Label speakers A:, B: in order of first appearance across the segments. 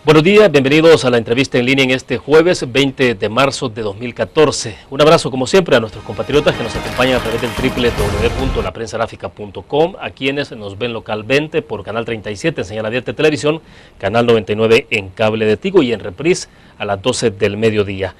A: Buenos días, bienvenidos a la entrevista en línea en este jueves 20 de marzo de 2014. Un abrazo como siempre a nuestros compatriotas que nos acompañan a través del www.laprensagráfica.com, a quienes nos ven localmente por Canal 37 en señal abierta de televisión, Canal 99 en cable de Tigo y en reprise a las 12 del mediodía.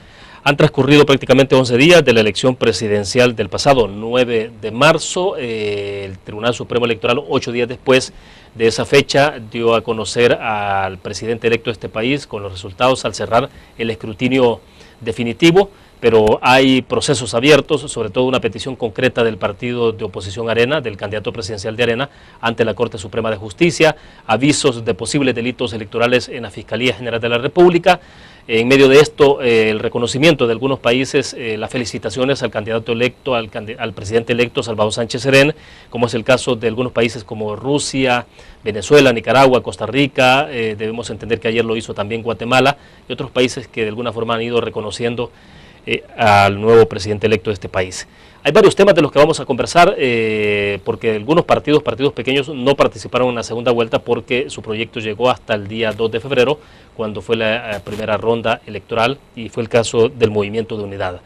A: Han transcurrido prácticamente 11 días de la elección presidencial del pasado 9 de marzo. El Tribunal Supremo Electoral, 8 días después de esa fecha, dio a conocer al presidente electo de este país con los resultados al cerrar el escrutinio definitivo, pero hay procesos abiertos, sobre todo una petición concreta del partido de oposición Arena, del candidato presidencial de Arena, ante la Corte Suprema de Justicia, avisos de posibles delitos electorales en la Fiscalía General de la República. En medio de esto, el reconocimiento de algunos países, las felicitaciones al candidato electo, al presidente electo Salvador Sánchez Serén, como es el caso de algunos países como Rusia, Venezuela, Nicaragua, Costa Rica, debemos entender que ayer lo hizo también Guatemala, y otros países que de alguna forma han ido reconociendo al nuevo presidente electo de este país. Hay varios temas de los que vamos a conversar, porque algunos partidos pequeños no participaron en la segunda vuelta porque su proyecto llegó hasta el día 2 de febrero, cuando fue la primera ronda electoral, y fue el caso del Movimiento de Unidad.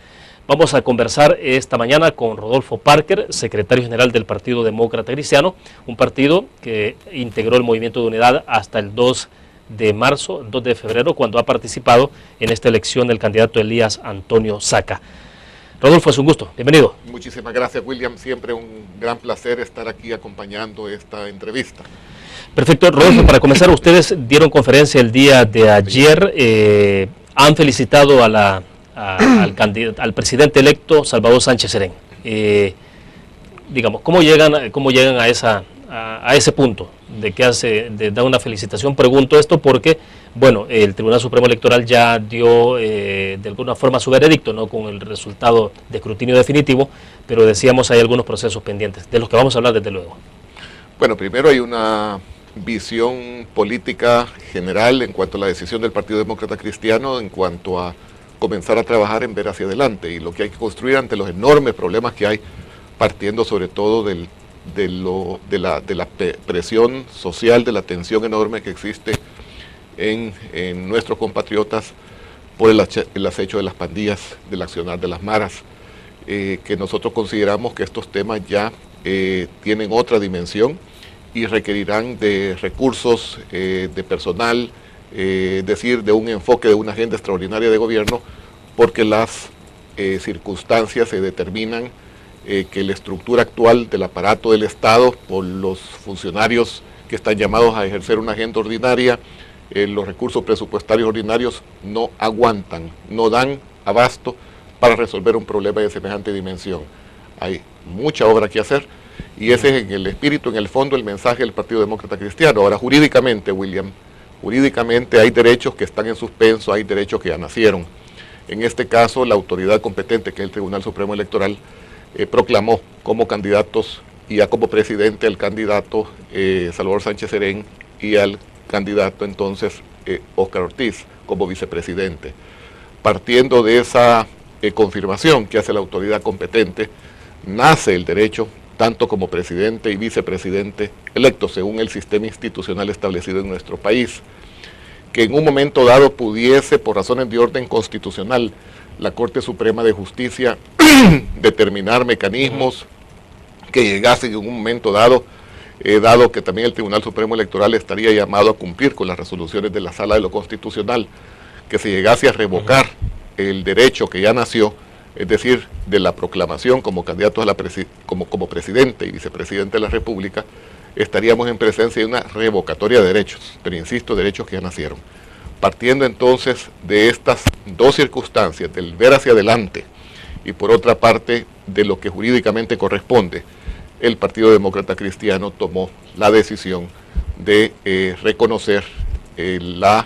A: Vamos a conversar esta mañana con Rodolfo Parker, secretario general del Partido Demócrata Cristiano, un partido que integró el Movimiento de Unidad hasta el 2 de marzo, 2 de febrero, cuando ha participado en esta elección el candidato Elías Antonio Saca. Rodolfo, es un gusto. Bienvenido.
B: Muchísimas gracias, William. Siempre un gran placer estar aquí acompañando esta entrevista.
A: Perfecto. Rodolfo, para comenzar, ustedes dieron conferencia el día de ayer. Han felicitado al presidente electo Salvador Sánchez Serén. Digamos, ¿cómo llegan a ese punto de dar una felicitación? Pregunto esto porque, bueno, el Tribunal Supremo Electoral ya dio de alguna forma su veredicto, ¿no?, con el resultado de escrutinio definitivo, pero decíamos hay algunos procesos pendientes, de los que vamos a hablar desde luego.
B: Bueno, primero hay una visión política general en cuanto a la decisión del Partido Demócrata Cristiano en cuanto a comenzar a trabajar en ver hacia adelante y lo que hay que construir ante los enormes problemas que hay, partiendo sobre todo de la presión social, de la tensión enorme que existe en nuestros compatriotas por el acecho de las pandillas, del accionar de las maras, que nosotros consideramos que estos temas ya tienen otra dimensión y requerirán de recursos, de personal, es decir, de un enfoque, de una agenda extraordinaria de gobierno, porque las circunstancias se determinan que la estructura actual del aparato del Estado, por los funcionarios que están llamados a ejercer una agenda ordinaria, los recursos presupuestarios ordinarios no aguantan, no dan abasto para resolver un problema de semejante dimensión. Hay mucha obra que hacer y ese es en el espíritu, en el fondo, el mensaje del Partido Demócrata Cristiano. Ahora, jurídicamente, William, jurídicamente hay derechos que están en suspenso, hay derechos que ya nacieron. En este caso, la autoridad competente, que es el Tribunal Supremo Electoral, proclamó como candidatos y ya como presidente al candidato Salvador Sánchez Serén y al candidato entonces Óscar Ortiz como vicepresidente. Partiendo de esa confirmación que hace la autoridad competente, nace el derecho tanto como presidente y vicepresidente electos según el sistema institucional establecido en nuestro país, que en un momento dado pudiese, por razones de orden constitucional, la Corte Suprema de Justicia determinar mecanismos que llegasen en un momento dado, dado que también el Tribunal Supremo Electoral estaría llamado a cumplir con las resoluciones de la Sala de lo Constitucional, que se llegase a revocar el derecho que ya nació, es decir, de la proclamación como candidatos a como presidente y vicepresidente de la República, estaríamos en presencia de una revocatoria de derechos, pero insisto, derechos que ya nacieron. Partiendo entonces de estas dos circunstancias, del ver hacia adelante y por otra parte de lo que jurídicamente corresponde, el Partido Demócrata Cristiano tomó la decisión de reconocer la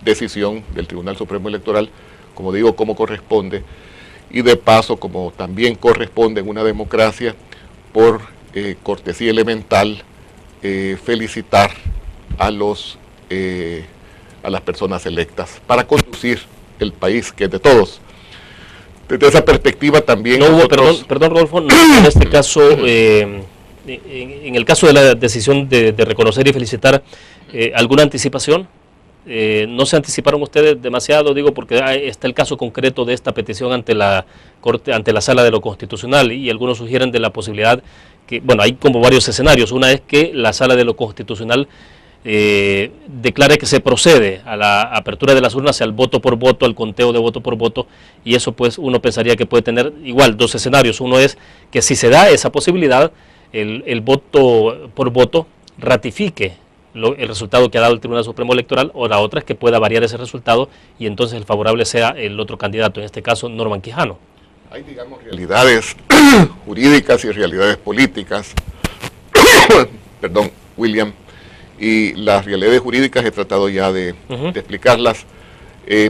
B: decisión del Tribunal Supremo Electoral, como digo, como corresponde, y de paso, como también corresponde en una democracia, por cortesía elemental, felicitar a las personas electas para conducir el país, que es de todos. Desde esa perspectiva también...
A: No hubo, perdón Rodolfo, no, en este caso, en el caso de la decisión de reconocer y felicitar, ¿alguna anticipación? ¿no se anticiparon ustedes demasiado? Digo, porque está el caso concreto de esta petición ante la Corte, ante la Sala de lo Constitucional, y algunos sugieren de la posibilidad que, bueno, hay como varios escenarios. Una es que la Sala de lo Constitucional declare que se procede a la apertura de las urnas, al voto por voto, al conteo de voto por voto, y eso pues uno pensaría que puede tener igual dos escenarios. Uno es que si se da esa posibilidad, el voto por voto ratifique el resultado que ha dado el Tribunal Supremo Electoral, o la otra es que pueda variar ese resultado y entonces el favorable sea el otro candidato, en este caso Norman Quijano.
B: Hay, digamos, realidades jurídicas y realidades políticas, perdón, William, y las realidades jurídicas he tratado ya de explicarlas,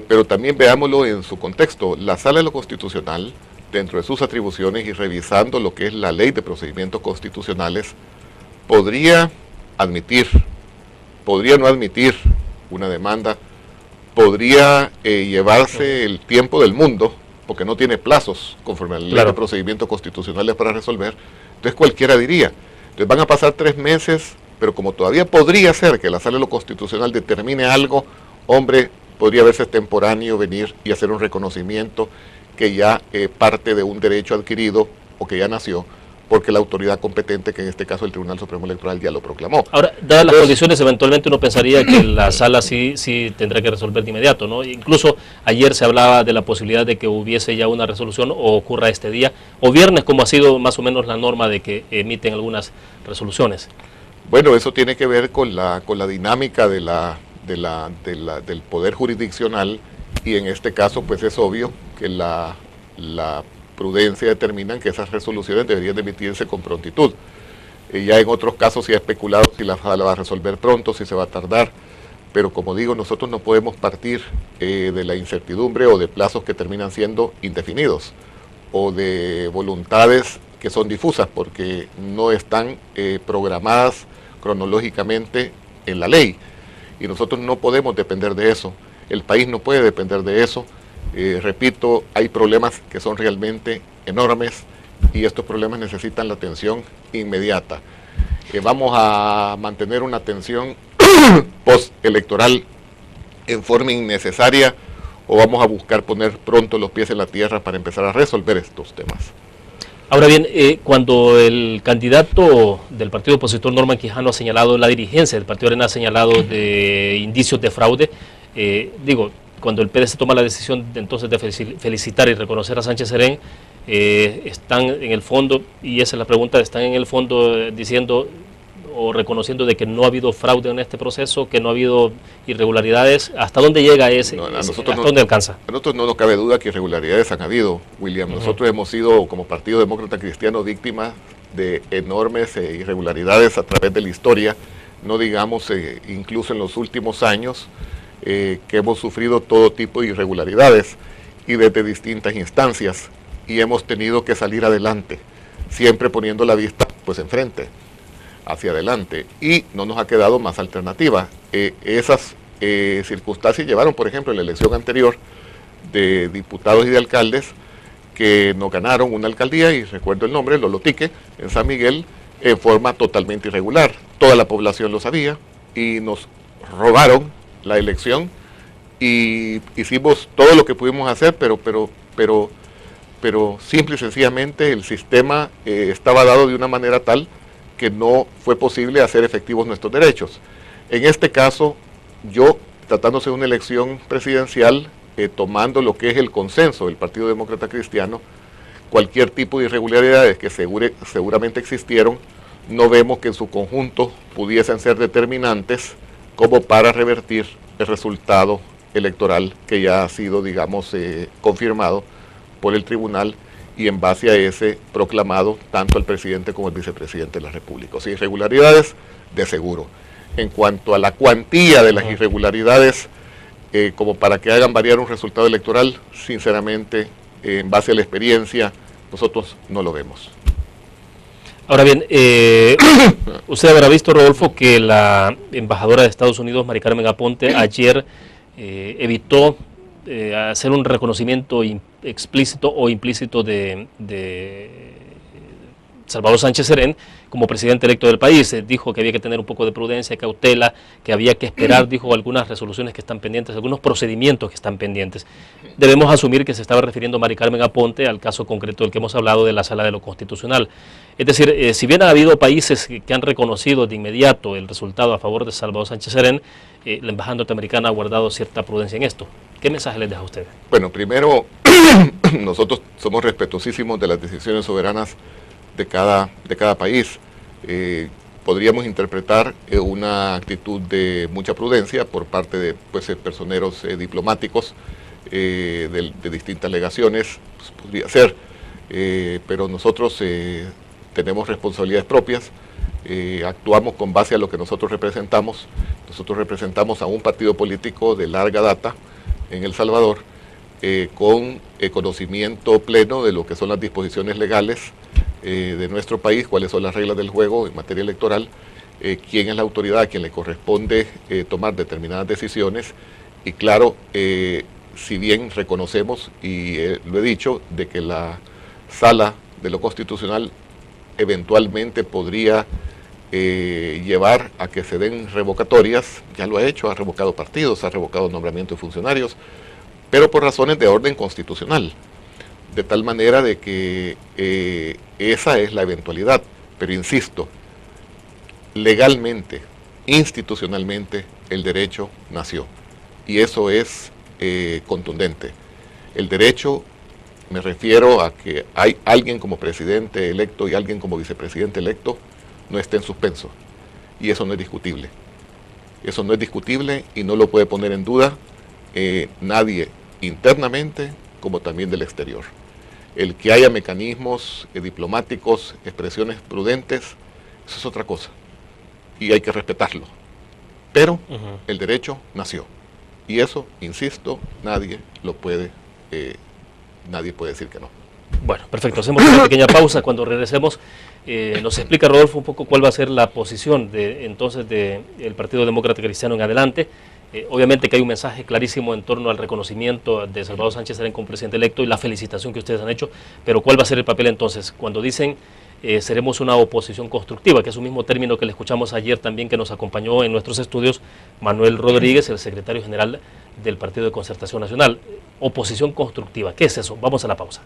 B: pero también veámoslo en su contexto. La Sala de lo Constitucional, dentro de sus atribuciones y revisando lo que es la Ley de Procedimientos Constitucionales, podría admitir, podría no admitir una demanda, podría llevarse el tiempo del mundo, porque no tiene plazos conforme a la Ley de Procedimientos Constitucionales para resolver. Entonces cualquiera diría, entonces van a pasar 3 meses, pero como todavía podría ser que la Sala de lo Constitucional determine algo, hombre, podría verse extemporáneo venir y hacer un reconocimiento que ya parte de un derecho adquirido o que ya nació, porque la autoridad competente, que en este caso el Tribunal Supremo Electoral, ya lo proclamó.
A: Ahora, dadas las condiciones, eventualmente uno pensaría que la sala sí tendrá que resolver de inmediato, ¿no? Incluso ayer se hablaba de la posibilidad de que hubiese ya una resolución, o ocurra este día, o viernes, como ha sido más o menos la norma de que emiten algunas resoluciones.
B: Bueno, eso tiene que ver con la dinámica del poder jurisdiccional, y en este caso pues es obvio que la prudencia determina que esas resoluciones deberían de emitirse con prontitud. Ya en otros casos se ha especulado si la sala va a resolver pronto, si se va a tardar, pero como digo, nosotros no podemos partir de la incertidumbre o de plazos que terminan siendo indefinidos, o de voluntades que son difusas porque no están programadas cronológicamente en la ley, y nosotros no podemos depender de eso, el país no puede depender de eso. Repito, hay problemas que son realmente enormes y estos problemas necesitan la atención inmediata. Vamos a mantener una atención postelectoral en forma innecesaria, o vamos a buscar poner pronto los pies en la tierra para empezar a resolver estos temas.
A: Ahora bien, cuando el candidato del partido opositor Norman Quijano ha señalado, la dirigencia del partido Arena ha señalado de indicios de fraude, cuando el PDC toma la decisión entonces de felicitar y reconocer a Sánchez Serén, están en el fondo, y esa es la pregunta, están en el fondo diciendo o reconociendo de que no ha habido fraude en este proceso, que no ha habido irregularidades. ¿Hasta dónde llega hasta dónde alcanza? A
B: nosotros no nos cabe duda que irregularidades han habido, William. Nosotros hemos sido, como Partido Demócrata Cristiano, víctimas de enormes irregularidades a través de la historia, no digamos incluso en los últimos años, que hemos sufrido todo tipo de irregularidades y desde distintas instancias, y hemos tenido que salir adelante, siempre poniendo la vista pues enfrente, hacia adelante, y no nos ha quedado más alternativa. Esas circunstancias llevaron, por ejemplo, en la elección anterior de diputados y de alcaldes que nos ganaron una alcaldía, y recuerdo el nombre, Lolotique, en San Miguel, en forma totalmente irregular. Toda la población lo sabía y nos robaron la elección, y hicimos todo lo que pudimos hacer, pero simple y sencillamente el sistema estaba dado de una manera tal que no fue posible hacer efectivos nuestros derechos. En este caso, yo, tratándose de una elección presidencial, tomando lo que es el consenso del Partido Demócrata Cristiano, cualquier tipo de irregularidades que seguramente existieron, no vemos que en su conjunto pudiesen ser determinantes como para revertir el resultado electoral que ya ha sido, digamos, confirmado por el tribunal, y en base a ese proclamado tanto el presidente como el vicepresidente de la República. O sea, irregularidades de seguro. En cuanto a la cuantía de las irregularidades, como para que hagan variar un resultado electoral, sinceramente, en base a la experiencia, nosotros no lo vemos.
A: Ahora bien, usted habrá visto, Rodolfo, que la embajadora de Estados Unidos, Mari Carmen Aponte, ayer evitó hacer un reconocimiento explícito o implícito de Salvador Sánchez Serén como presidente electo del país. Dijo que había que tener un poco de prudencia, cautela, que había que esperar, dijo, algunas resoluciones que están pendientes, algunos procedimientos que están pendientes. Debemos asumir que se estaba refiriendo Mari Carmen Aponte al caso concreto del que hemos hablado de la Sala de lo Constitucional. Es decir, si bien ha habido países que han reconocido de inmediato el resultado a favor de Salvador Sánchez Serén, la embajada norteamericana ha guardado cierta prudencia en esto. ¿Qué mensaje les deja a ustedes?
B: Bueno, primero, nosotros somos respetuosísimos de las decisiones soberanas de cada país. Podríamos interpretar una actitud de mucha prudencia por parte de personeros diplomáticos de distintas legaciones, pues, podría ser, pero nosotros tenemos responsabilidades propias, actuamos con base a lo que nosotros representamos. Nosotros representamos a un partido político de larga data en El Salvador, con conocimiento pleno de lo que son las disposiciones legales de nuestro país, cuáles son las reglas del juego en materia electoral, quién es la autoridad a quien le corresponde tomar determinadas decisiones. Y claro, si bien reconocemos, y lo he dicho, de que la Sala de lo Constitucional eventualmente podría llevar a que se den revocatorias, ya lo ha hecho, ha revocado partidos, ha revocado nombramientos de funcionarios, pero por razones de orden constitucional, de tal manera de que esa es la eventualidad. Pero insisto, legalmente, institucionalmente, el derecho nació, y eso es contundente. El derecho, me refiero a que hay alguien como presidente electo y alguien como vicepresidente electo, no está en suspenso, y eso no es discutible. Eso no es discutible y no lo puede poner en duda nadie, internamente como también del exterior. El que haya mecanismos diplomáticos, expresiones prudentes, eso es otra cosa, y hay que respetarlo. Pero el derecho nació, y eso, insisto, nadie puede decir que no.
A: Bueno, perfecto, hacemos una pequeña pausa. Cuando regresemos nos explica Rodolfo un poco cuál va a ser la posición entonces del Partido Demócrata Cristiano en adelante. Obviamente que hay un mensaje clarísimo en torno al reconocimiento de Salvador Sánchez Serén como presidente electo y la felicitación que ustedes han hecho, pero ¿cuál va a ser el papel entonces? Cuando dicen seremos una oposición constructiva, que es un mismo término que le escuchamos ayer también, que nos acompañó en nuestros estudios Manuel Rodríguez, el secretario general del Partido de Concertación Nacional. Oposición constructiva, ¿qué es eso? Vamos a la pausa.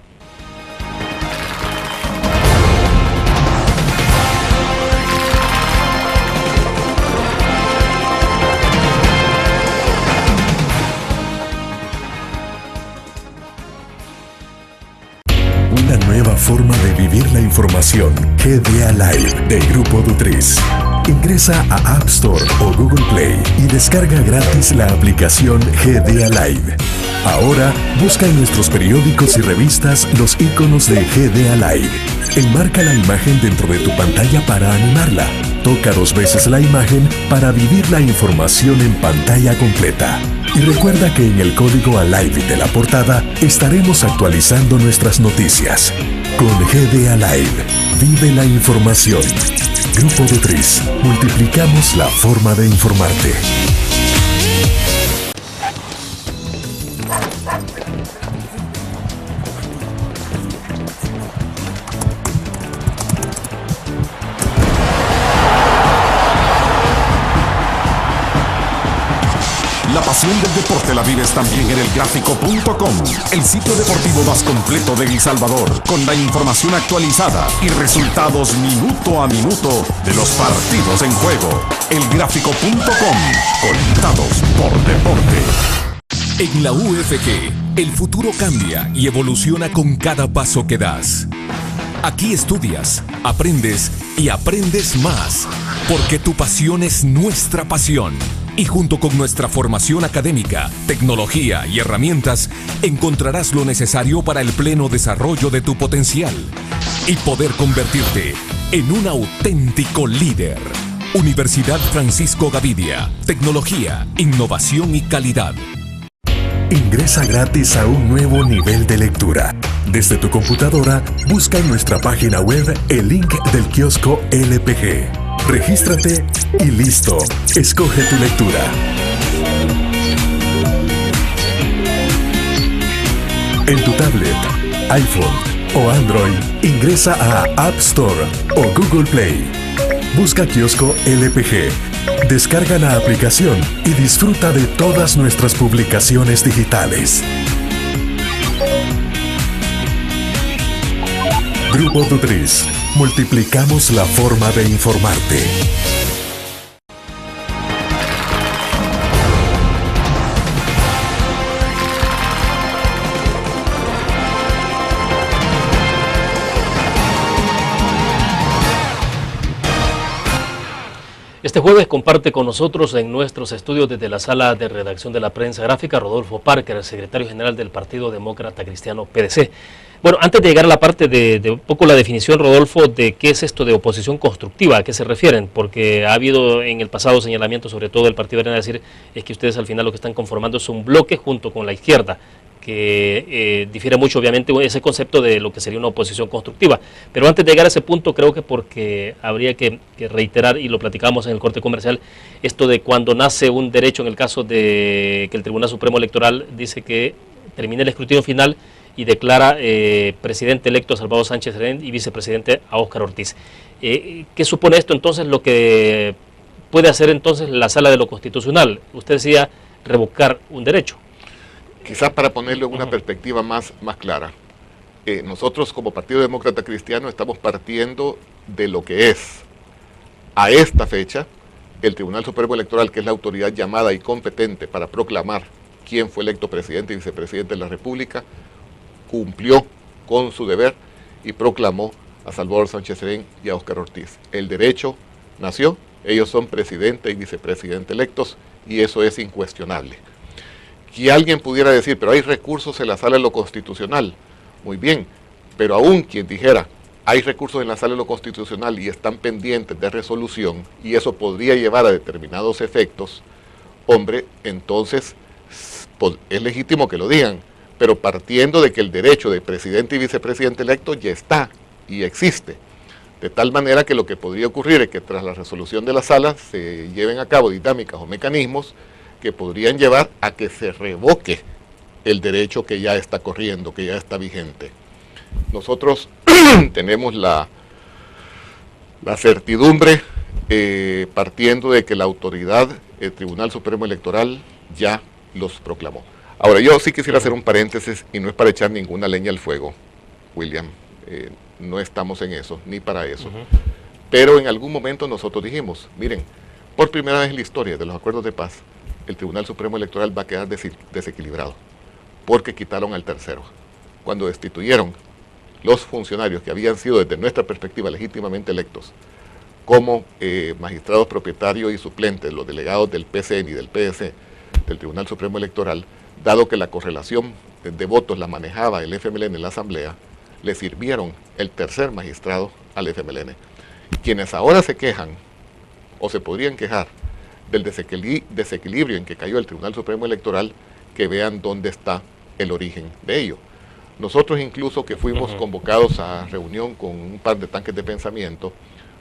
C: Una nueva forma de vivir la información. GDA Live de Grupo Dutriz. Ingresa a App Store o Google Play y descarga gratis la aplicación GDA Live. Ahora busca en nuestros periódicos y revistas los iconos de GDA Live. Enmarca la imagen dentro de tu pantalla para animarla. Toca 2 veces la imagen para vivir la información en pantalla completa. Y recuerda que en el código ALIVE de la portada estaremos actualizando nuestras noticias. Con GDA Live, vive la información. Grupo Dutriz, multiplicamos la forma de informarte.
D: La pasión del deporte la vives también en elgráfico.com, el sitio deportivo más completo de El Salvador, con la información actualizada y resultados minuto a minuto de los partidos en juego. Elgráfico.com, conectados por deporte.
E: En la UFG, el futuro cambia y evoluciona con cada paso que das. Aquí estudias, aprendes y aprendes más, porque tu pasión es nuestra pasión. Y junto con nuestra formación académica, tecnología y herramientas, encontrarás lo necesario para el pleno desarrollo de tu potencial y poder convertirte en un auténtico líder. Universidad Francisco Gavidia, tecnología, innovación y calidad.
C: Ingresa gratis a un nuevo nivel de lectura. Desde tu computadora, busca en nuestra página web el link del kiosco LPG. Regístrate y listo. Escoge tu lectura. En tu tablet, iPhone, o Android, ingresa a App Store o Google Play. Busca Kiosco LPG, descarga la aplicación y disfruta de todas nuestras publicaciones digitales. Grupo Dutris, multiplicamos la forma de informarte.
A: Este jueves comparte con nosotros en nuestros estudios desde la sala de redacción de la prensa gráfica Rodolfo Parker, el secretario general del Partido Demócrata Cristiano PDC. Bueno, antes de llegar a la parte de un poco la definición, Rodolfo, de qué es esto de oposición constructiva, ¿a qué se refieren? Porque ha habido en el pasado señalamientos, sobre todo del Partido Arena, decir es que ustedes al final lo que están conformando es un bloque junto con la izquierda, que difiere mucho obviamente ese concepto de lo que sería una oposición constructiva. Pero antes de llegar a ese punto, creo que porque habría que reiterar, y lo platicábamos en el corte comercial, esto de cuando nace un derecho, en el caso de que el Tribunal Supremo Electoral dice que termine el escrutinio final y declara presidente electo a Salvador Sánchez Serén y vicepresidente a Óscar Ortiz. ¿Qué supone esto entonces, lo que puede hacer entonces la Sala de lo Constitucional? Usted decía revocar un derecho.
B: Quizás para ponerlo en una perspectiva más clara, nosotros como Partido Demócrata Cristiano estamos partiendo de lo que es, a esta fecha, el Tribunal Supremo Electoral, que es la autoridad llamada y competente para proclamar quién fue electo presidente y vicepresidente de la República, cumplió con su deber y proclamó a Salvador Sánchez Serén y a Óscar Ortiz. El derecho nació, ellos son presidente y vicepresidente electos y eso es incuestionable. Que alguien pudiera decir, pero hay recursos en la Sala de lo Constitucional. Muy bien, pero aún quien dijera, hay recursos en la Sala de lo Constitucional y están pendientes de resolución y eso podría llevar a determinados efectos, hombre, entonces es legítimo que lo digan, pero partiendo de que el derecho de presidente y vicepresidente electo ya está y existe. De tal manera que lo que podría ocurrir es que tras la resolución de la Sala se lleven a cabo dinámicas o mecanismos que podrían llevar a que se revoque el derecho que ya está corriendo, que ya está vigente. Nosotros tenemos la certidumbre, partiendo de que la autoridad, el Tribunal Supremo Electoral, ya los proclamó. Ahora, yo sí quisiera hacer un paréntesis, y no es para echar ninguna leña al fuego, William, no estamos en eso, ni para eso. Pero en algún momento nosotros dijimos, miren, por primera vez en la historia de los acuerdos de paz, el Tribunal Supremo Electoral va a quedar desequilibrado, porque quitaron al tercero. Cuando destituyeron los funcionarios que habían sido desde nuestra perspectiva legítimamente electos, como magistrados propietarios y suplentes, los delegados del PCN y del PDC, del Tribunal Supremo Electoral, dado que la correlación de votos la manejaba el FMLN en la Asamblea, le sirvieron el tercer magistrado al FMLN. Quienes ahora se quejan, o se podrían quejar, del desequilibrio en que cayó el Tribunal Supremo Electoral, que vean dónde está el origen de ello. Nosotros incluso que fuimos convocados a reunión con un par de tanques de pensamiento,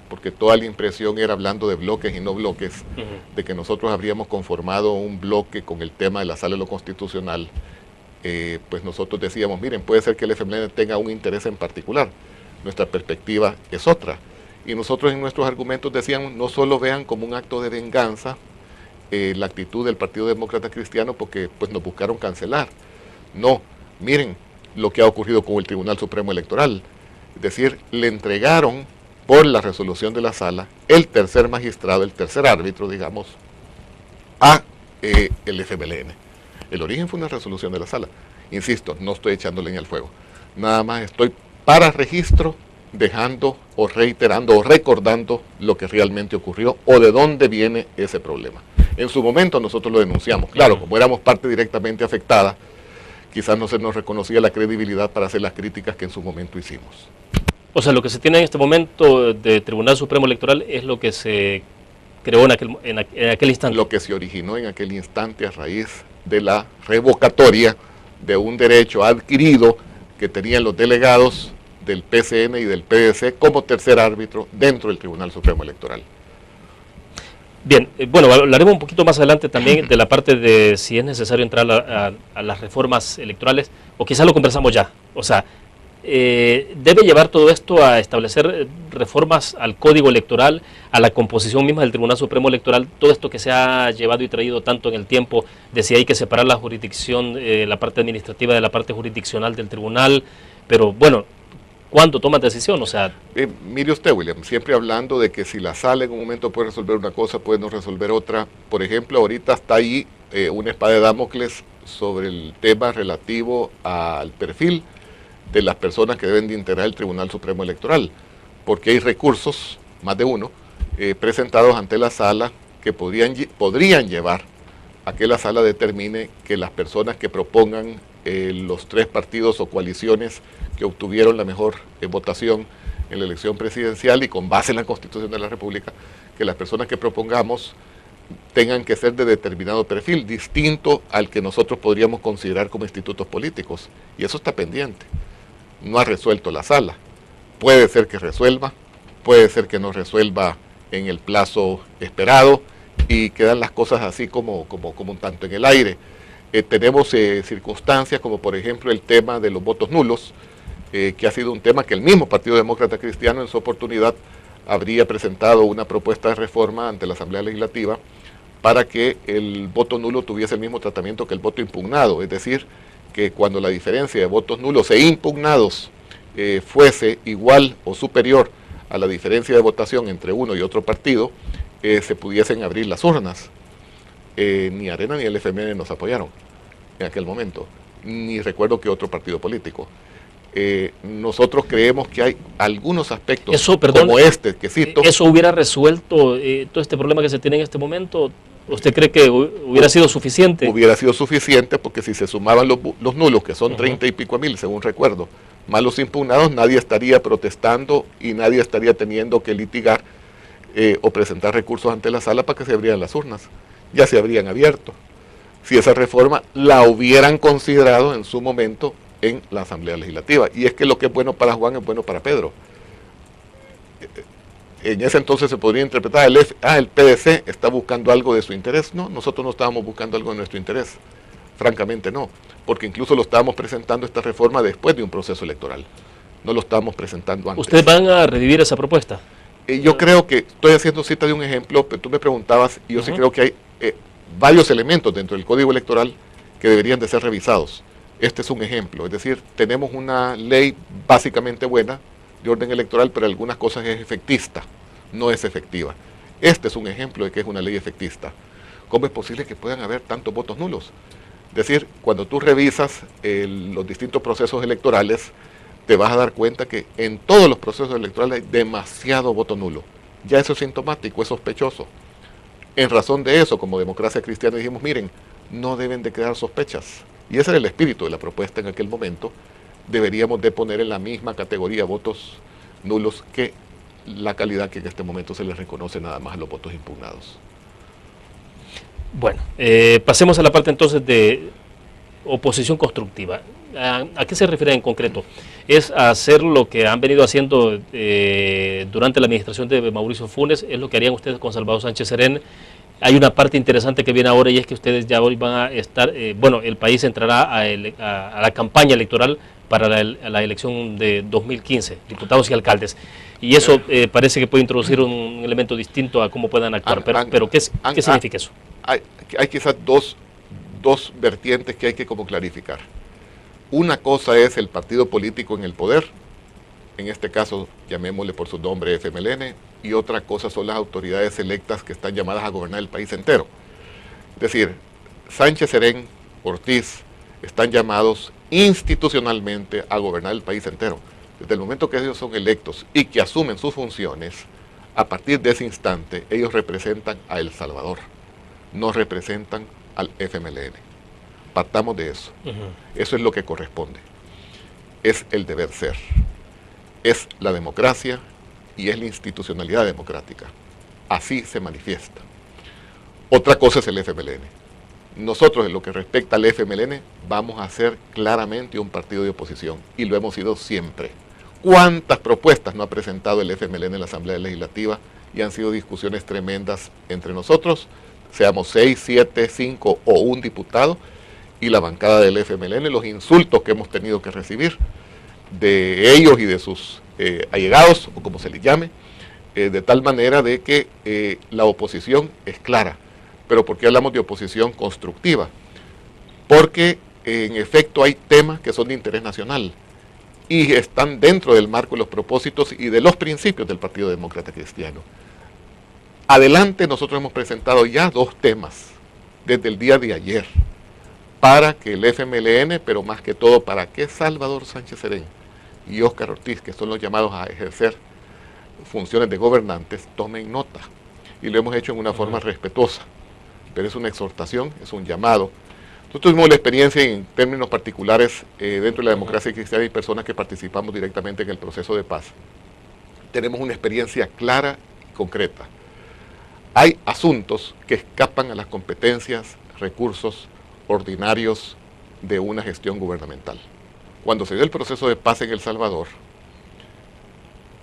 B: porque toda la impresión era, hablando de bloques y no bloques, de que nosotros habríamos conformado un bloque con el tema de la Sala de lo Constitucional, pues nosotros decíamos, miren, puede ser que el FMLN tenga un interés en particular, nuestra perspectiva es otra. Y nosotros en nuestros argumentos decíamos, no solo vean como un acto de venganza la actitud del Partido Demócrata Cristiano porque pues nos buscaron cancelar. No, miren lo que ha ocurrido con el Tribunal Supremo Electoral. Es decir, le entregaron por la resolución de la Sala el tercer magistrado, el tercer árbitro, digamos, a el FMLN. El origen fue una resolución de la Sala. Insisto, no estoy echando leña al fuego. Nada más estoy para registro dejando o reiterando o recordando lo que realmente ocurrió o de dónde viene ese problema. En su momento nosotros lo denunciamos. Claro, como éramos parte directamente afectada, quizás no se nos reconocía la credibilidad para hacer las críticas que en su momento hicimos.
A: O sea, lo que se tiene en este momento de Tribunal Supremo Electoral es lo que se creó en aquel instante.
B: Lo que se originó en aquel instante a raíz de la revocatoria de un derecho adquirido que tenían los delegados del PCN y del PDC como tercer árbitro dentro del Tribunal Supremo Electoral.
A: Bien, bueno, hablaremos un poquito más adelante también de la parte de si es necesario entrar a las reformas electorales, o quizás lo conversamos ya. O sea, debe llevar todo esto a establecer reformas al Código Electoral, a la composición misma del Tribunal Supremo Electoral, todo esto que se ha llevado y traído tanto en el tiempo, de si hay que separar la jurisdicción, la parte administrativa de la parte jurisdiccional del tribunal, pero bueno, ¿cuándo tomas decisión? O sea,
B: mire usted, William, siempre hablando de que si la sala en un momento puede resolver una cosa, puede no resolver otra. Por ejemplo, ahorita está ahí una espada de Damocles sobre el tema relativo al perfil de las personas que deben de integrar el Tribunal Supremo Electoral, porque hay recursos, más de uno, presentados ante la sala que podrían llevar a que la sala determine que las personas que propongan los 3 partidos o coaliciones que obtuvieron la mejor votación en la elección presidencial y con base en la Constitución de la República, que las personas que propongamos tengan que ser de determinado perfil, distinto al que nosotros podríamos considerar como institutos políticos. Y eso está pendiente. No ha resuelto la sala. Puede ser que resuelva, puede ser que no resuelva en el plazo esperado y quedan las cosas así como un tanto en el aire. Tenemos circunstancias como por ejemplo el tema de los votos nulos, que ha sido un tema que el mismo Partido Demócrata Cristiano en su oportunidad habría presentado una propuesta de reforma ante la Asamblea Legislativa para que el voto nulo tuviese el mismo tratamiento que el voto impugnado, es decir, que cuando la diferencia de votos nulos e impugnados fuese igual o superior a la diferencia de votación entre uno y otro partido, se pudiesen abrir las urnas. Ni Arena ni el FMLN nos apoyaron en aquel momento, ni recuerdo que otro partido político. Nosotros creemos que hay algunos aspectos como este que cito.
A: ¿Eso hubiera resuelto todo este problema que se tiene en este momento? ¿Usted cree que hubiera sido suficiente?
B: Hubiera sido suficiente porque si se sumaban los nulos, que son 30 y pico mil, según recuerdo, más los impugnados, nadie estaría protestando y nadie estaría teniendo que litigar o presentar recursos ante la sala para que se abrieran las urnas. Ya se habrían abierto. Si esa reforma la hubieran considerado en su momento en la Asamblea Legislativa. Y es que lo que es bueno para Juan es bueno para Pedro. En ese entonces se podría interpretar el PDC está buscando algo de su interés. No, nosotros no estábamos buscando algo de nuestro interés. Francamente no, porque incluso lo estábamos presentando esta reforma después de un proceso electoral. No lo estábamos presentando antes.
A: ¿Ustedes van a revivir esa propuesta?
B: Yo creo que, estoy haciendo cita de un ejemplo, pero tú me preguntabas, y yo sí creo que hay varios elementos dentro del Código Electoral que deberían de ser revisados. Este es un ejemplo, es decir, tenemos una ley básicamente buena de orden electoral, pero algunas cosas es efectista, no es efectiva. Este es un ejemplo de que es una ley efectista. ¿Cómo es posible que puedan haber tantos votos nulos? Es decir, cuando tú revisas los distintos procesos electorales, te vas a dar cuenta que en todos los procesos electorales hay demasiado voto nulo. Ya eso es sintomático, es sospechoso. En razón de eso, como Democracia Cristiana dijimos, miren, no deben de quedar sospechas. Y ese era el espíritu de la propuesta en aquel momento. Deberíamos de poner en la misma categoría votos nulos que la calidad que en este momento se les reconoce nada más a los votos impugnados.
A: Bueno, pasemos a la parte entonces de oposición constructiva. ¿A qué se refiere en concreto? ¿Es hacer lo que han venido haciendo durante la administración de Mauricio Funes? ¿Es lo que harían ustedes con Salvador Sánchez Serén? Hay una parte interesante que viene ahora y es que ustedes ya hoy van a estar, el país entrará a la campaña electoral para la elección de 2015, diputados y alcaldes. Y eso parece que puede introducir un elemento distinto a cómo puedan actuar. Pero ¿qué significa eso?
B: Hay quizás dos vertientes que hay que como clarificar. Una cosa es el partido político en el poder, en este caso llamémosle por su nombre FMLN, y otra cosa son las autoridades electas que están llamadas a gobernar el país entero. Es decir, Sánchez Serén, Ortiz, están llamados institucionalmente a gobernar el país entero. Desde el momento que ellos son electos y que asumen sus funciones, a partir de ese instante ellos representan a El Salvador, no representan al FMLN. Partamos de eso. Eso es lo que corresponde. Es el deber ser. Es la democracia y es la institucionalidad democrática. Así se manifiesta. Otra cosa es el FMLN. Nosotros, en lo que respecta al FMLN, vamos a ser claramente un partido de oposición y lo hemos sido siempre. ¿Cuántas propuestas no ha presentado el FMLN en la Asamblea Legislativa y han sido discusiones tremendas entre nosotros, seamos 6, 7, 5 o un diputado, y la bancada del FMLN, los insultos que hemos tenido que recibir? de ellos y de sus allegados, o como se les llame, de tal manera de que la oposición es clara. Pero ¿por qué hablamos de oposición constructiva? Porque en efecto hay temas que son de interés nacional y están dentro del marco de los propósitos y de los principios del Partido Demócrata Cristiano. Adelante, nosotros hemos presentado ya 2 temas desde el día de ayer para que el FMLN, pero más que todo para que Salvador Sánchez Serén y Óscar Ortiz, que son los llamados a ejercer funciones de gobernantes, tomen nota. Y lo hemos hecho en una forma respetuosa, pero es una exhortación, es un llamado. Nosotros tuvimos la experiencia en términos particulares dentro de la democracia cristiana y personas que participamos directamente en el proceso de paz. Tenemos una experiencia clara y concreta. Hay asuntos que escapan a las competencias, recursos ordinarios de una gestión gubernamental. Cuando se dio el proceso de paz en El Salvador,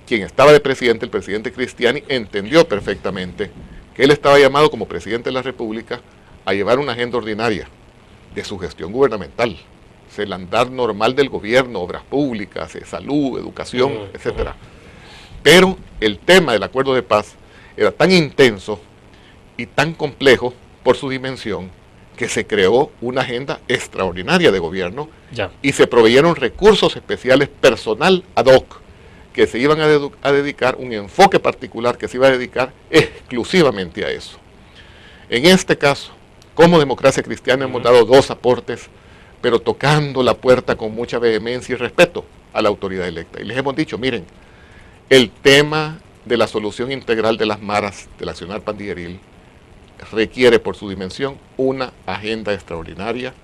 B: quien estaba de presidente, el presidente Cristiani, entendió perfectamente que él estaba llamado como presidente de la República a llevar una agenda ordinaria de su gestión gubernamental, el andar normal del gobierno, obras públicas, salud, educación, etc. Pero el tema del acuerdo de paz era tan intenso y tan complejo por su dimensión que se creó una agenda extraordinaria de gobierno y se proveyeron recursos especiales personal ad hoc que se iban a dedicar, un enfoque particular que se iba a dedicar exclusivamente a eso. En este caso, como democracia cristiana hemos dado 2 aportes, pero tocando la puerta con mucha vehemencia y respeto a la autoridad electa. Y les hemos dicho, miren, el tema de la solución integral de las maras del accionar pandilleril requiere por su dimensión una agenda extraordinaria,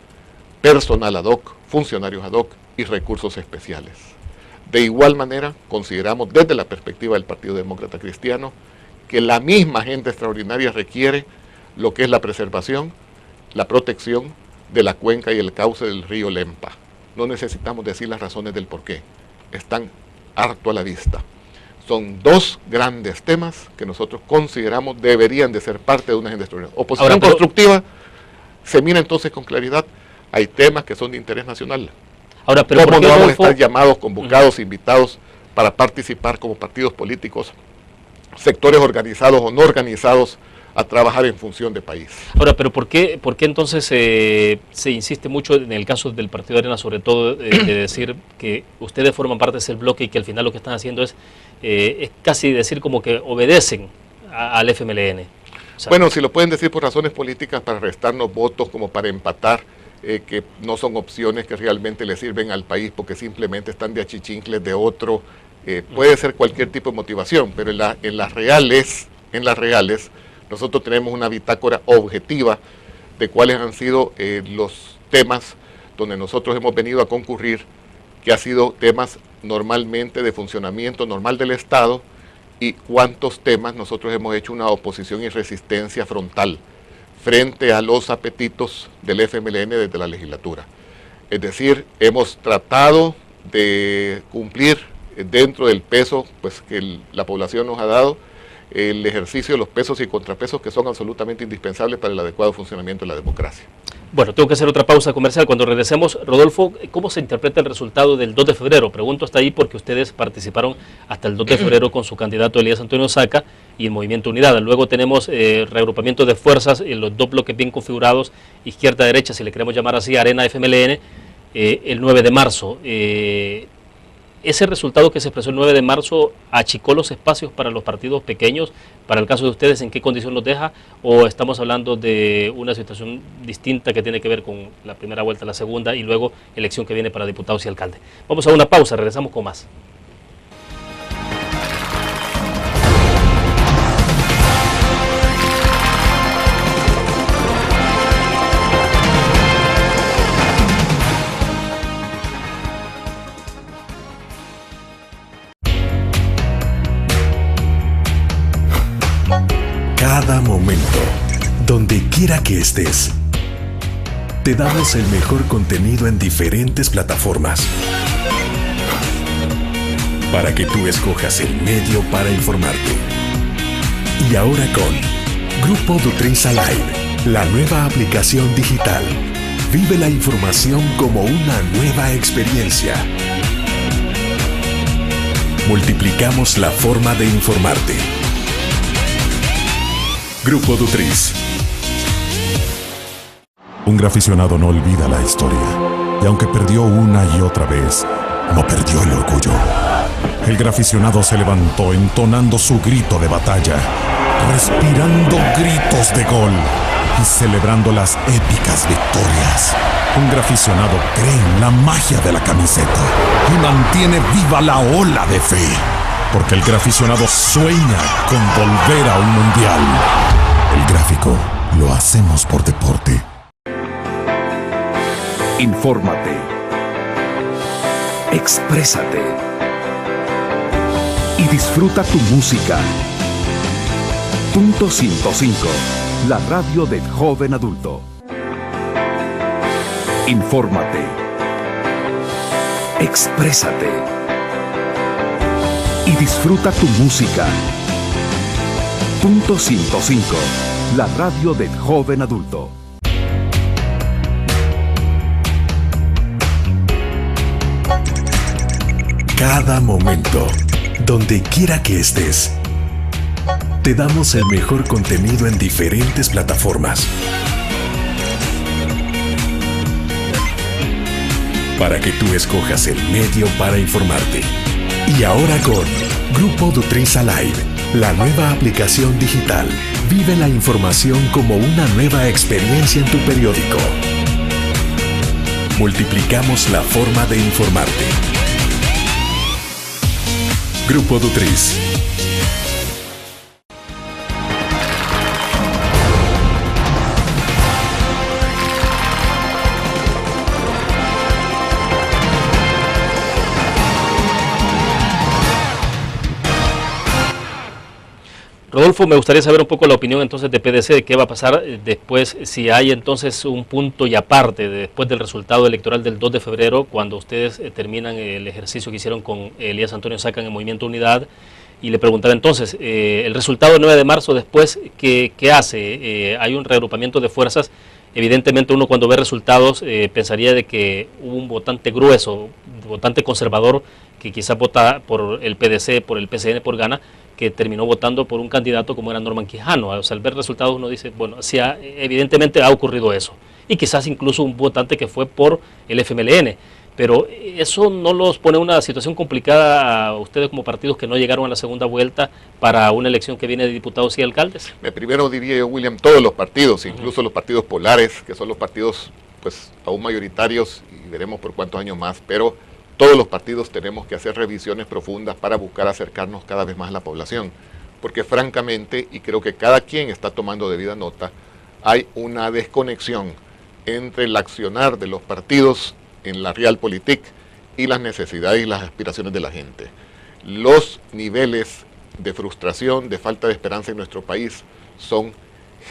B: personal ad hoc, funcionarios ad hoc y recursos especiales. De igual manera, consideramos desde la perspectiva del Partido Demócrata Cristiano que la misma agenda extraordinaria requiere lo que es la preservación, la protección de la cuenca y el cauce del río Lempa. No necesitamos decir las razones del porqué, están harto a la vista. Son 2 grandes temas que nosotros consideramos deberían de ser parte de una agenda extraordinaria. Oposición constructiva, se mira entonces con claridad, hay temas que son de interés nacional.
A: Ahora, pero
B: ¿cómo no vamos a estar llamados, convocados, invitados para participar como partidos políticos, sectores organizados o no organizados, a trabajar en función de país?
A: Ahora, pero ¿por qué entonces se insiste mucho en el caso del Partido Arena, sobre todo de decir que ustedes forman parte de ese bloque y que al final lo que están haciendo es casi decir como que obedecen al FMLN? O sea,
B: bueno, si lo pueden decir por razones políticas para restarnos votos, como para empatar, que no son opciones que realmente le sirven al país porque simplemente están de achichincles de otro, puede ser cualquier tipo de motivación, pero en las reales, nosotros tenemos una bitácora objetiva de cuáles han sido los temas donde nosotros hemos venido a concurrir, que ha sido temas normalmente de funcionamiento normal del Estado, y cuántos temas nosotros hemos hecho una oposición y resistencia frontal frente a los apetitos del FMLN desde la legislatura. Es decir, hemos tratado de cumplir dentro del peso pues, que la población nos ha dado, el ejercicio de los pesos y contrapesos que son absolutamente indispensables para el adecuado funcionamiento de la democracia.
A: Bueno, tengo que hacer otra pausa comercial. Cuando regresemos, Rodolfo, ¿cómo se interpreta el resultado del 2 de febrero? Pregunto hasta ahí porque ustedes participaron hasta el 2 de febrero con su candidato Elías Antonio Saca y el Movimiento Unidad. Luego tenemos reagrupamiento de fuerzas en los 2 bloques bien configurados, izquierda-derecha, si le queremos llamar así, Arena FMLN, el 9 de marzo. ¿Ese resultado que se expresó el 9 de marzo achicó los espacios para los partidos pequeños? Para el caso de ustedes, ¿en qué condición los deja? ¿O estamos hablando de una situación distinta que tiene que ver con la primera vuelta, la segunda y luego elección que viene para diputados y alcaldes? Vamos a una pausa, regresamos con más.
C: Cada momento, donde quiera que estés, te damos el mejor contenido en diferentes plataformas para que tú escojas el medio para informarte. Y ahora con Grupo Dutriz Alive, la nueva aplicación digital. Vive la información como una nueva experiencia. Multiplicamos la forma de informarte. Grupo Dutris.
D: Un graficionado no olvida la historia, y aunque perdió una y otra vez, no perdió el orgullo. El graficionado se levantó entonando su grito de batalla, respirando gritos de gol y celebrando las épicas victorias. Un graficionado cree en la magia de la camiseta y mantiene viva la ola de fe, porque el graficionado sueña con volver a un mundial. El gráfico lo hacemos por deporte.
E: Infórmate. Exprésate. Y disfruta tu música. Punto 105. La radio del joven adulto. Infórmate. Exprésate. Y disfruta tu música. Punto 105. La radio del joven adulto.
C: Cada momento, donde quiera que estés, te damos el mejor contenido en diferentes plataformas para que tú escojas el medio para informarte. Y ahora con Grupo Dutris Alive, la nueva aplicación digital. Vive la información como una nueva experiencia en tu periódico. Multiplicamos la forma de informarte. Grupo Dutris.
A: Rodolfo, me gustaría saber un poco la opinión entonces de PDC, de qué va a pasar después, si hay entonces un punto y aparte después del resultado electoral del 2 de febrero, cuando ustedes terminan el ejercicio que hicieron con Elías Antonio Saca en el Movimiento Unidad, y le preguntaba entonces, el resultado del 9 de marzo después, ¿qué hace? Hay un reagrupamiento de fuerzas. Evidentemente uno cuando ve resultados pensaría de que hubo un votante grueso, votante conservador, que quizás vota por el PDC, por el PCN, por Gana, que terminó votando por un candidato como era Norman Quijano. O sea, al ver resultados uno dice, bueno, sí, evidentemente ha ocurrido eso. Y quizás incluso un votante que fue por el FMLN. Pero eso no los pone en una situación complicada a ustedes como partidos que no llegaron a la segunda vuelta para una elección que viene de diputados y alcaldes.
B: Primero diría yo, William, todos los partidos, incluso los partidos polares, que son los partidos pues aún mayoritarios, y veremos por cuántos años más, pero todos los partidos tenemos que hacer revisiones profundas para buscar acercarnos cada vez más a la población, porque francamente, y creo que cada quien está tomando debida nota, hay una desconexión entre el accionar de los partidos en la realpolitik y las necesidades y las aspiraciones de la gente. Los niveles de frustración, de falta de esperanza en nuestro país son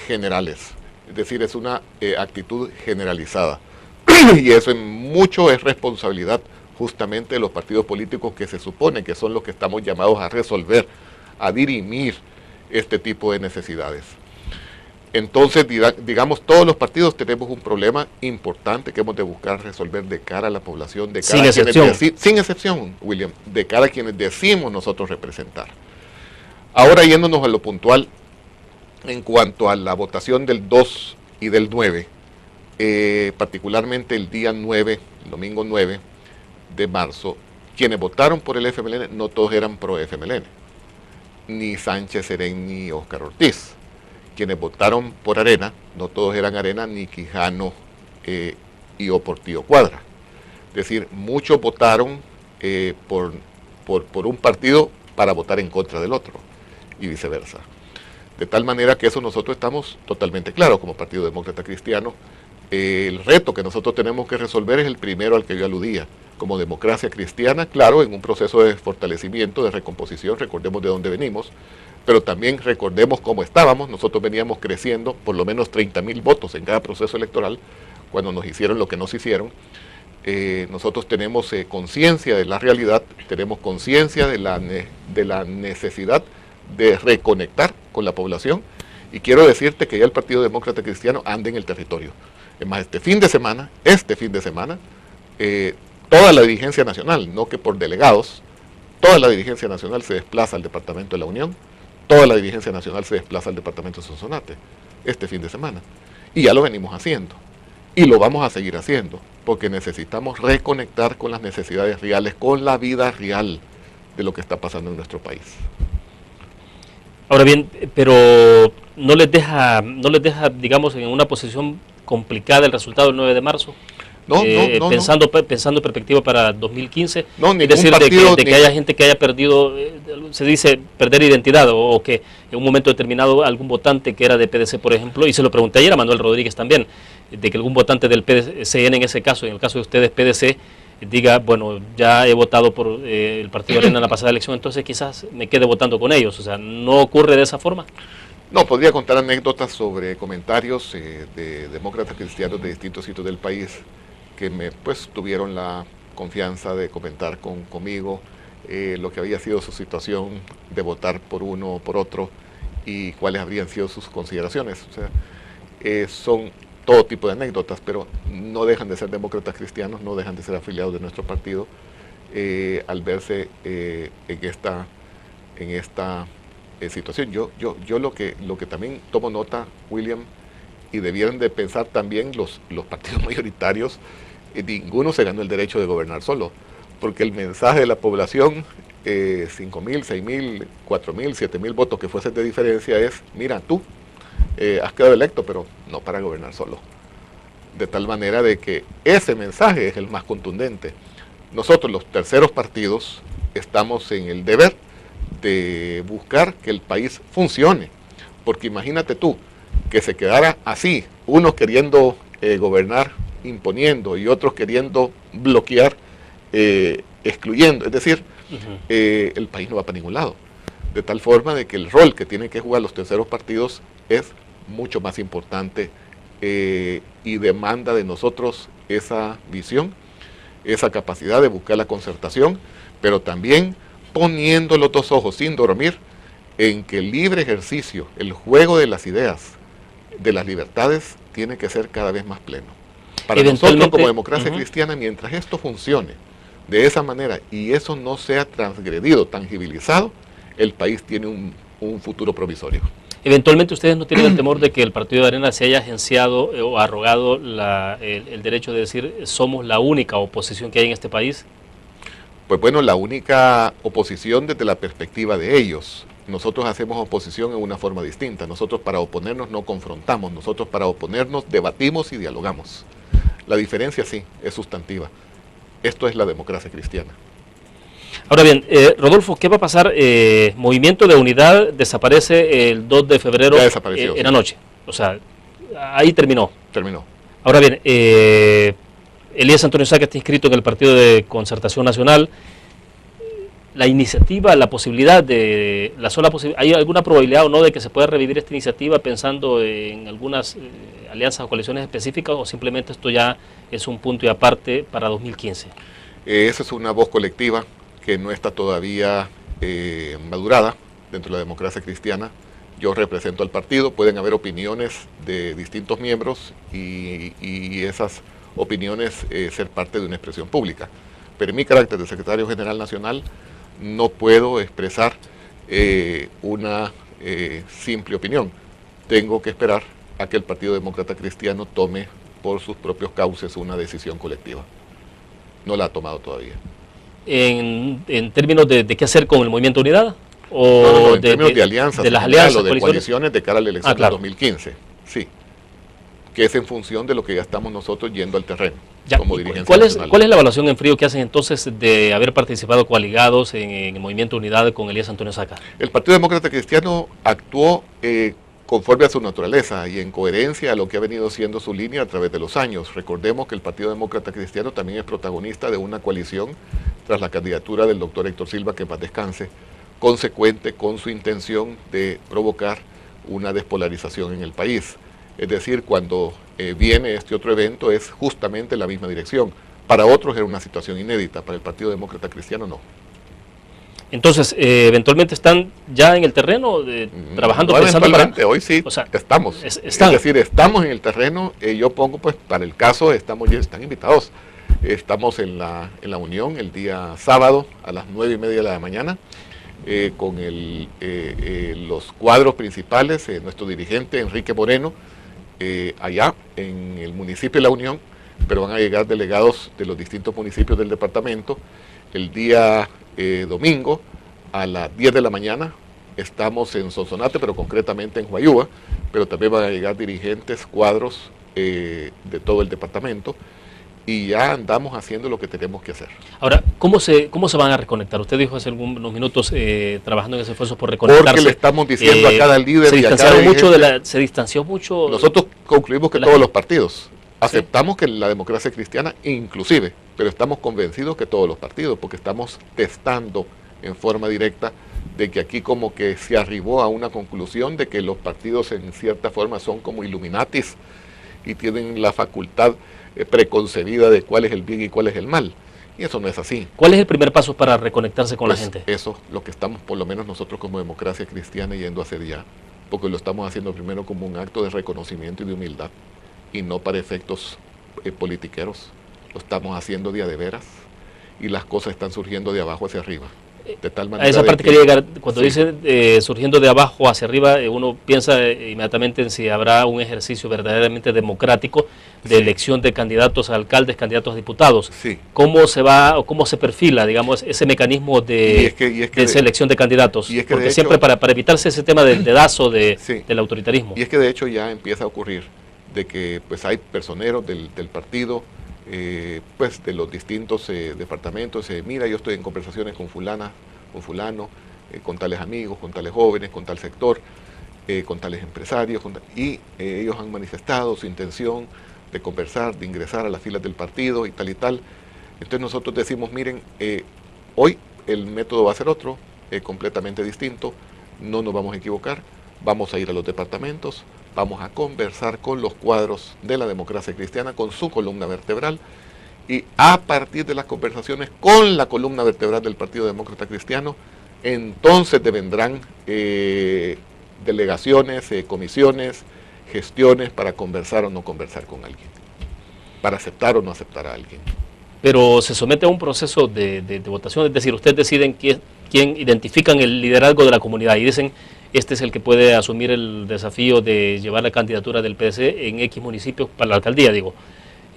B: generales, es decir, es una actitud generalizada, y eso en mucho es responsabilidad justamente de los partidos políticos que se supone que son los que estamos llamados a resolver, a dirimir este tipo de necesidades. Entonces, digamos, todos los partidos tenemos un problema importante que hemos de buscar resolver de cara a la población, de cara
A: sin excepción.
B: Sin excepción, William, de cara a quienes decimos nosotros representar. Ahora, yéndonos a lo puntual, en cuanto a la votación del 2 y del 9, particularmente el día 9, el domingo 9 de marzo, quienes votaron por el FMLN, no todos eran pro FMLN, ni Sánchez Serén ni Óscar Ortiz. Quienes votaron por Arena, no todos eran Arena, ni Quijano y o Portillo Cuadra. Es decir, muchos votaron por un partido para votar en contra del otro, y viceversa. De tal manera que eso nosotros estamos totalmente claros como Partido Demócrata Cristiano. El reto que nosotros tenemos que resolver es el primero al que yo aludía. Como democracia cristiana, claro, en un proceso de fortalecimiento, de recomposición, recordemos de dónde venimos, pero también recordemos cómo estábamos. Nosotros veníamos creciendo por lo menos 30,000 votos en cada proceso electoral, cuando nos hicieron lo que nos hicieron. Nosotros tenemos conciencia de la realidad, tenemos conciencia de la necesidad de reconectar con la población, y quiero decirte que ya el Partido Demócrata Cristiano anda en el territorio. Es más, este fin de semana, toda la dirigencia nacional, no que por delegados, toda la dirigencia nacional se desplaza al departamento de La Unión, toda la dirigencia nacional se desplaza al departamento de Sonsonate este fin de semana. Y ya lo venimos haciendo. Y lo vamos a seguir haciendo, porque necesitamos reconectar con las necesidades reales, con la vida real de lo que está pasando en nuestro país.
A: Ahora bien, pero no les deja, digamos, en una posición complicada el resultado del 9 de marzo. Pensando en perspectiva para 2015,
B: no,
A: es decir, de que haya gente que haya perdido, se dice perder identidad, o que en un momento determinado algún votante que era de PDC, por ejemplo, y se lo pregunté ayer a Manuel Rodríguez también, de que algún votante del PDCN en ese caso, en el caso de ustedes PDC, diga, bueno, ya he votado por el Partido Arena en la pasada elección, entonces quizás me quede votando con ellos. O sea, ¿no ocurre de esa forma?
B: No, podría contar anécdotas sobre comentarios de demócratas cristianos de distintos sitios del país que pues tuvieron la confianza de comentar conmigo lo que había sido su situación de votar por uno o por otro y cuáles habrían sido sus consideraciones. O sea, son todo tipo de anécdotas, pero no dejan de ser demócratas cristianos, no dejan de ser afiliados de nuestro partido al verse en esta situación. Yo lo que también tomo nota, William, y debieran de pensar también los partidos mayoritarios, ninguno se ganó el derecho de gobernar solo, porque el mensaje de la población, 5.000, 6.000, 4.000, 7.000 votos que fuesen de diferencia es, mira, tú has quedado electo, pero no para gobernar solo. De tal manera de que ese mensaje es el más contundente. Nosotros, los terceros partidos, estamos en el deber de buscar que el país funcione, porque imagínate tú, que se quedara así, unos queriendo gobernar imponiendo y otros queriendo bloquear excluyendo, es decir, el país no va para ningún lado, de tal forma de que el rol que tienen que jugar los terceros partidos es mucho más importante y demanda de nosotros esa visión, esa capacidad de buscar la concertación, pero también poniendo los dos ojos sin dormir en que el libre ejercicio, el juego de las ideas, de las libertades, tiene que ser cada vez más pleno. Para nosotros como democracia cristiana, mientras esto funcione de esa manera y eso no sea transgredido, tangibilizado, el país tiene un futuro provisorio.
A: Eventualmente ustedes no tienen el temor de que el Partido de Arena se haya agenciado o arrogado el derecho de decir somos la única oposición que hay en este país.
B: Pues bueno, la única oposición desde la perspectiva de ellos. Nosotros hacemos oposición en una forma distinta. Nosotros para oponernos no confrontamos, nosotros para oponernos debatimos y dialogamos. La diferencia sí, es sustantiva. Esto es la democracia cristiana.
A: Ahora bien, Rodolfo, ¿qué va a pasar? Movimiento de Unidad desaparece el 2 de febrero en la noche. O sea, ahí terminó.
B: Terminó. Ahora bien,
A: Elías Antonio Saca está inscrito en el Partido de Concertación Nacional. La iniciativa, la posibilidad de, ¿hay alguna probabilidad o no de que se pueda revivir esta iniciativa pensando en algunas alianzas o coaliciones específicas, o simplemente esto ya es un punto y aparte para 2015?
B: Esa es una voz colectiva que no está todavía madurada dentro de la democracia cristiana. Yo represento al partido, pueden haber opiniones de distintos miembros y esas opiniones ser parte de una expresión pública. Pero en mi carácter de secretario general nacional no puedo expresar una simple opinión. Tengo que esperar a que el Partido Demócrata Cristiano tome por sus propios cauces una decisión colectiva. No la ha tomado todavía.
A: ¿En términos de qué hacer con el Movimiento Unidad?
B: ¿O en términos de alianzas,
A: de las alianzas
B: o de coaliciones de cara a la elección de 2015? Sí. Que es en función de lo que ya estamos nosotros yendo al terreno. Como dirigencia nacional.
A: ¿Cuál es la evaluación en frío que hacen entonces de haber participado coaligados en el Movimiento Unidad con Elías Antonio Saca?
B: El Partido Demócrata Cristiano actuó conforme a su naturaleza y en coherencia a lo que ha venido siendo su línea a través de los años. Recordemos que el Partido Demócrata Cristiano también es protagonista de una coalición tras la candidatura del doctor Héctor Silva, que en paz descanse, consecuente con su intención de provocar una despolarización en el país. Es decir, cuando viene este otro evento es justamente la misma dirección. Para otros era una situación inédita, para el Partido Demócrata Cristiano no.
A: Entonces, eventualmente están ya en el terreno, trabajando, pensando para...
B: Hoy sí,
A: o sea,
B: estamos. Es decir, estamos en el terreno. Yo pongo, pues, para el caso, están invitados. Estamos en la Unión el día sábado a las 9:30 de la mañana con los cuadros principales, nuestro dirigente Enrique Moreno, allá en el municipio de La Unión, pero van a llegar delegados de los distintos municipios del departamento. El día domingo a las 10 de la mañana estamos en Sonsonate, pero concretamente en Huayúa, pero también van a llegar dirigentes, cuadros de todo el departamento, y ya andamos haciendo lo que tenemos que hacer.
A: Ahora, ¿cómo se van a reconectar? Usted dijo hace algunos minutos trabajando en ese esfuerzo por reconectarse.
B: Porque le estamos diciendo a cada líder
A: se distanció mucho.
B: Nosotros concluimos que todos los partidos aceptamos que la democracia cristiana inclusive, pero estamos convencidos que todos los partidos, porque estamos testando en forma directa de que aquí como que se arribó a una conclusión de que los partidos en cierta forma son como Illuminatis y tienen la facultad preconcebida de cuál es el bien y cuál es el mal. Y eso no es así.
A: ¿Cuál es el primer paso para reconectarse con la gente?
B: Eso, lo que estamos, por lo menos nosotros como democracia cristiana, yendo a hacer ya, porque lo estamos haciendo primero como un acto de reconocimiento y de humildad, y no para efectos politiqueros. Lo estamos haciendo de veras, y las cosas están surgiendo de abajo hacia arriba. De tal manera
A: a esa parte quería llegar. Cuando dice surgiendo de abajo hacia arriba, uno piensa inmediatamente en si habrá un ejercicio verdaderamente democrático de elección de candidatos a alcaldes, candidatos a diputados. ¿Cómo se va o cómo se perfila, digamos, ese mecanismo de selección de candidatos? Porque siempre para evitarse ese tema del dedazo del autoritarismo.
B: Y es que de hecho ya empieza a ocurrir de que pues hay personeros del partido, pues de los distintos departamentos. Mira, yo estoy en conversaciones con fulana, con fulano, con tales amigos, con tales jóvenes, con tal sector, con tales empresarios, y ellos han manifestado su intención de conversar, de ingresar a las filas del partido y tal y tal. Entonces nosotros decimos, miren, hoy el método va a ser otro, completamente distinto, no nos vamos a equivocar, vamos a ir a los departamentos, vamos a conversar con los cuadros de la democracia cristiana, con su columna vertebral, y a partir de las conversaciones con la columna vertebral del Partido Demócrata Cristiano, entonces vendrán delegaciones, comisiones, gestiones para conversar o no conversar con alguien, para aceptar o no aceptar a alguien.
A: Pero se somete a un proceso de votación, es decir, ustedes deciden quién identifican el liderazgo de la comunidad y dicen, este es el que puede asumir el desafío de llevar la candidatura del PDC en X municipios para la alcaldía, digo.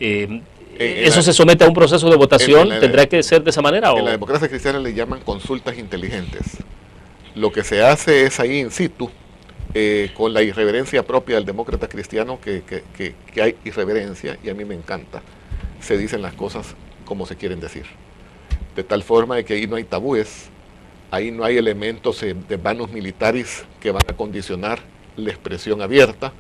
A: ¿Eso se somete a un proceso de votación? ¿Tendrá que ser de esa manera?
B: En la democracia cristiana le llaman consultas inteligentes. Lo que se hace es ahí in situ, con la irreverencia propia del demócrata cristiano, que hay irreverencia, y a mí me encanta. Se dicen las cosas como se quieren decir. De tal forma de que ahí no hay tabúes, ahí no hay elementos de vanos militares que van a condicionar la expresión abierta.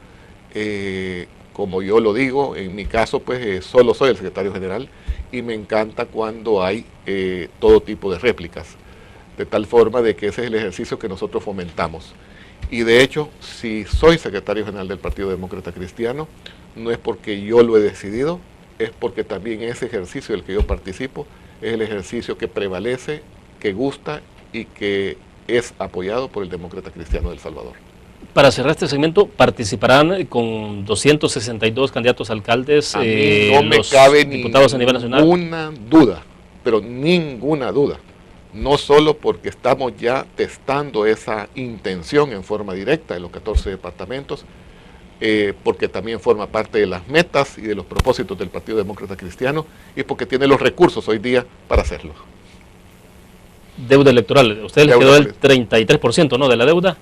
B: Como yo lo digo, en mi caso, pues solo soy el secretario general y me encanta cuando hay todo tipo de réplicas, de tal forma de que ese es el ejercicio que nosotros fomentamos. Y de hecho, si soy secretario general del Partido Demócrata Cristiano, no es porque yo lo he decidido, es porque también ese ejercicio del que yo participo es el ejercicio que prevalece, que gusta y que es apoyado por el demócrata cristiano de El Salvador.
A: Para cerrar este segmento, ¿participarán con 262 candidatos a alcaldes?
B: A mí no me cabe
A: diputados a nivel nacional.
B: Ninguna duda, pero ninguna duda. No solo porque estamos ya testando esa intención en forma directa en los 14 departamentos, porque también forma parte de las metas y de los propósitos del Partido Demócrata Cristiano, y porque tiene los recursos hoy día para hacerlo.
A: Deuda electoral, usted les quedó el 33%, ¿no?, de la deuda,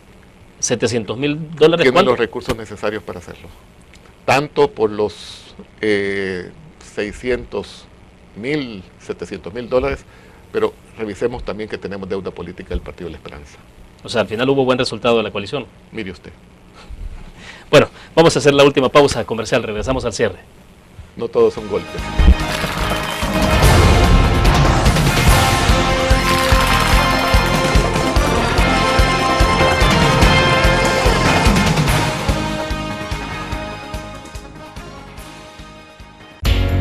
A: $700,000.
B: Tiene los recursos necesarios para hacerlo, tanto por los $600,000, $700,000, pero revisemos también que tenemos deuda política del Partido de la Esperanza.
A: O sea, al final hubo buen resultado de la coalición.
B: Mire usted.
A: Bueno, vamos a hacer la última pausa comercial, regresamos al cierre.
B: No todos son golpes.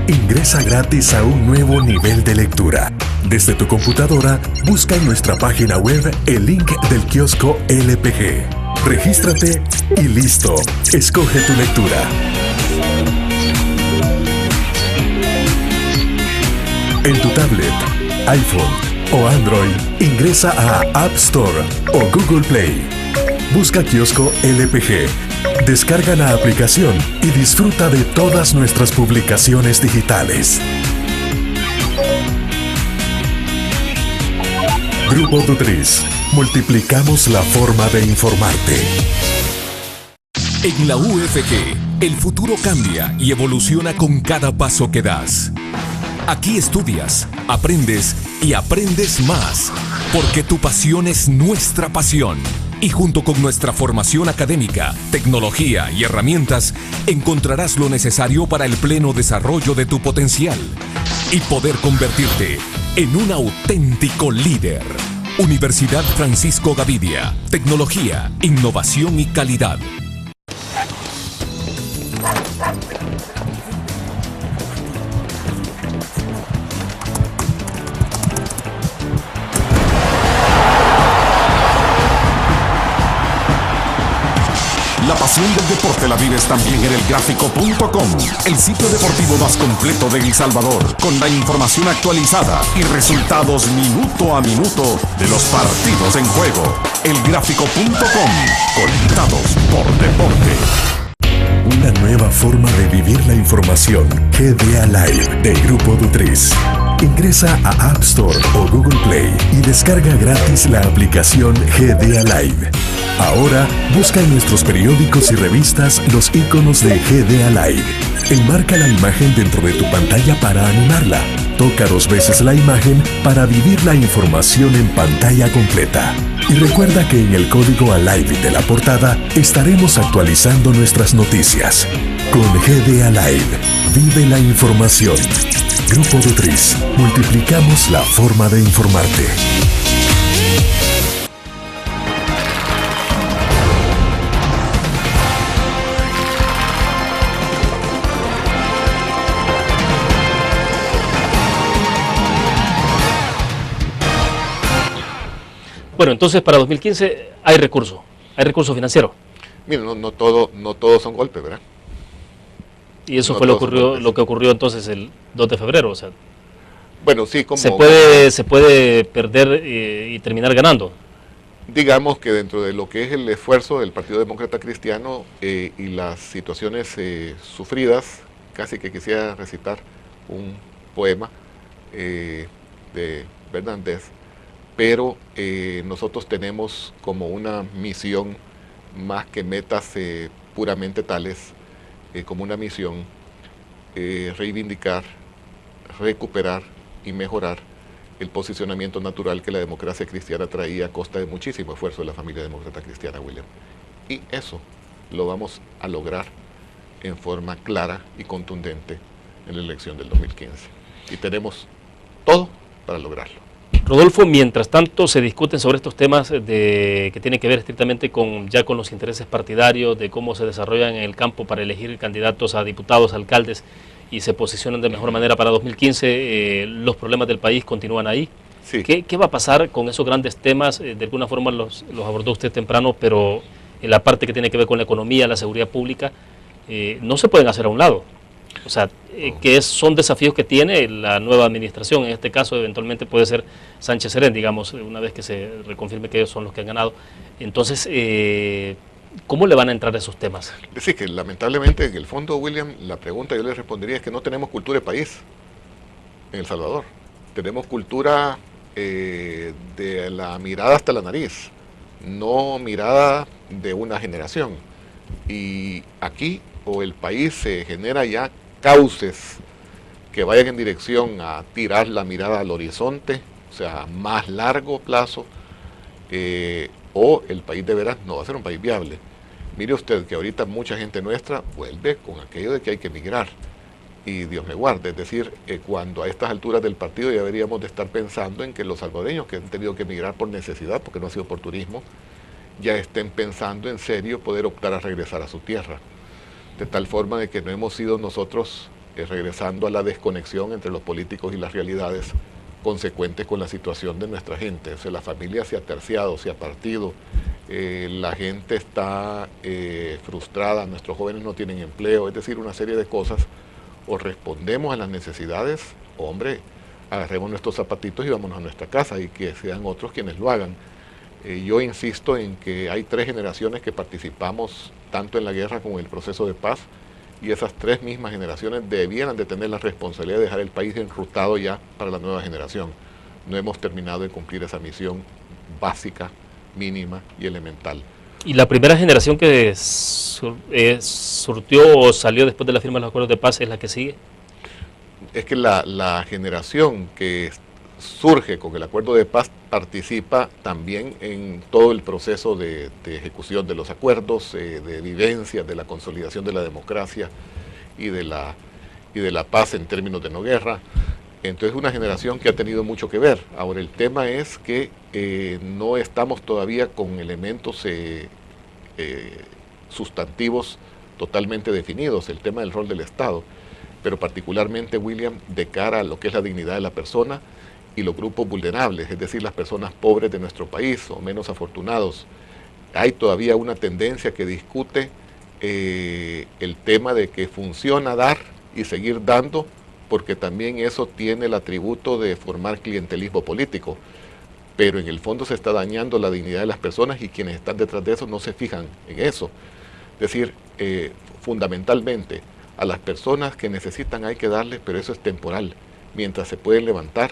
C: Ingresa gratis a un nuevo nivel de lectura. Desde tu computadora, busca en nuestra página web el link del kiosco LPG. Regístrate y listo. Escoge tu lectura. En tu tablet, iPhone o Android, ingresa a App Store o Google Play. Busca Kiosco LPG. Descarga la aplicación y disfruta de todas nuestras publicaciones digitales. Grupo Dutris. Multiplicamos la forma de informarte.
E: En la UFG, el futuro cambia y evoluciona con cada paso que das. Aquí estudias, aprendes y aprendes más, porque tu pasión es nuestra pasión. Y junto con nuestra formación académica, tecnología y herramientas, encontrarás lo necesario para el pleno desarrollo de tu potencial y poder convertirte en un auténtico líder. Universidad Francisco Gavidia. Tecnología, innovación y calidad.
D: La pasión del deporte la vives también en elgráfico.com, el sitio deportivo más completo de El Salvador, con la información actualizada y resultados minuto a minuto de los partidos en juego. Elgráfico.com, conectados por deporte.
C: Una nueva forma de vivir la información. GDA Live de Grupo Dutris. Ingresa a App Store o Google Play y descarga gratis la aplicación GDA Live. Ahora, busca en nuestros periódicos y revistas los iconos de GDA Live. Enmarca la imagen dentro de tu pantalla para animarla. Toca 2 veces la imagen para vivir la información en pantalla completa. Y recuerda que en el código ALIVE de la portada estaremos actualizando nuestras noticias. Con GDA Live, vive la información. Grupo Dutris, multiplicamos la forma de informarte.
A: Bueno, entonces para 2015 hay recurso financiero.
B: Mira, no todos son golpes, ¿verdad?
A: Y eso
B: No
A: fue
B: todos
A: lo que ocurrió entonces el 2 de febrero. O sea,
B: Bueno, sí, como...
A: se puede perder y terminar ganando.
B: Digamos que dentro de lo que es el esfuerzo del Partido Demócrata Cristiano y las situaciones sufridas, casi que quisiera recitar un poema de Bernández, pero nosotros tenemos como una misión, más que metas puramente tales, como una misión, reivindicar, recuperar y mejorar el posicionamiento natural que la democracia cristiana traía a costa de muchísimo esfuerzo de la familia demócrata cristiana, William. Y eso lo vamos a lograr en forma clara y contundente en la elección del 2015. Y tenemos todo para lograrlo.
A: Rodolfo, mientras tanto se discuten sobre estos temas que tienen que ver estrictamente con los intereses partidarios, de cómo se desarrollan en el campo para elegir candidatos a diputados, alcaldes, y se posicionan de mejor manera para 2015, los problemas del país continúan ahí.
B: Sí.
A: ¿Qué va a pasar con esos grandes temas? De alguna forma los abordó usted temprano, pero en la parte que tiene que ver con la economía, la seguridad pública, no se pueden hacer a un lado. O sea, son desafíos que tiene la nueva administración. En este caso, eventualmente puede ser Sánchez Serén, digamos, una vez que se reconfirme que ellos son los que han ganado. Entonces, ¿cómo le van a entrar a esos temas?
B: Es decir, que lamentablemente, en el fondo, William, la pregunta yo le respondería es que no tenemos cultura de país en El Salvador. Tenemos cultura de la mirada hasta la nariz, no mirada de una generación. Y aquí, o el país se genera ya cauces que vayan en dirección a tirar la mirada al horizonte, o sea, a más largo plazo, o el país de veras no va a ser un país viable. Mire usted que ahorita mucha gente nuestra vuelve con aquello de que hay que emigrar, y Dios me guarde, es decir, cuando a estas alturas del partido ya deberíamos de estar pensando en que los salvadoreños que han tenido que emigrar por necesidad, porque no ha sido por turismo, ya estén pensando en serio poder optar a regresar a su tierra. De tal forma de que no hemos sido nosotros regresando a la desconexión entre los políticos y las realidades consecuentes con la situación de nuestra gente. O sea, la familia se ha terciado, se ha partido, la gente está frustrada, nuestros jóvenes no tienen empleo, es decir, una serie de cosas. O respondemos a las necesidades, o hombre, agarremos nuestros zapatitos y vámonos a nuestra casa y que sean otros quienes lo hagan. Yo insisto en que hay 3 generaciones que participamos tanto en la guerra como en el proceso de paz, y esas 3 mismas generaciones debieran de tener la responsabilidad de dejar el país enrutado ya para la nueva generación. No hemos terminado de cumplir esa misión básica, mínima y elemental.
A: ¿Y la primera generación que surtió o salió después de la firma de los acuerdos de paz es la que sigue?
B: Es que la generación que surge con el acuerdo de paz participa también en todo el proceso de ejecución de los acuerdos, de vivencia, de la consolidación de la democracia y de la paz en términos de no guerra. Entonces, una generación que ha tenido mucho que ver. Ahora, el tema es que no estamos todavía con elementos sustantivos totalmente definidos, el tema del rol del Estado, pero particularmente, William, de cara a lo que es la dignidad de la persona y los grupos vulnerables, es decir, las personas pobres de nuestro país o menos afortunados. Hay todavía una tendencia que discute el tema de que funciona dar y seguir dando, porque también eso tiene el atributo de formar clientelismo político, pero en el fondo se está dañando la dignidad de las personas y quienes están detrás de eso no se fijan en eso. Es decir, fundamentalmente a las personas que necesitan hay que darles, pero eso es temporal, mientras se pueden levantar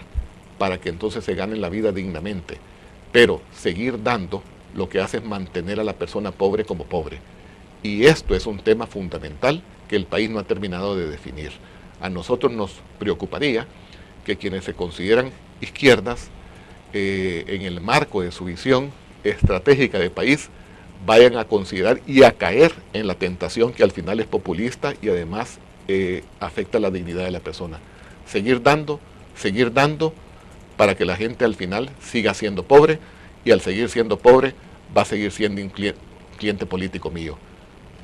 B: para que entonces se ganen la vida dignamente. Pero seguir dando lo que hace es mantener a la persona pobre como pobre. Y esto es un tema fundamental que el país no ha terminado de definir. A nosotros nos preocuparía que quienes se consideran izquierdas, en el marco de su visión estratégica de país, vayan a considerar y a caer en la tentación que al final es populista y además afecta la dignidad de la persona. Seguir dando para que la gente al final siga siendo pobre, y al seguir siendo pobre va a seguir siendo un cliente político mío.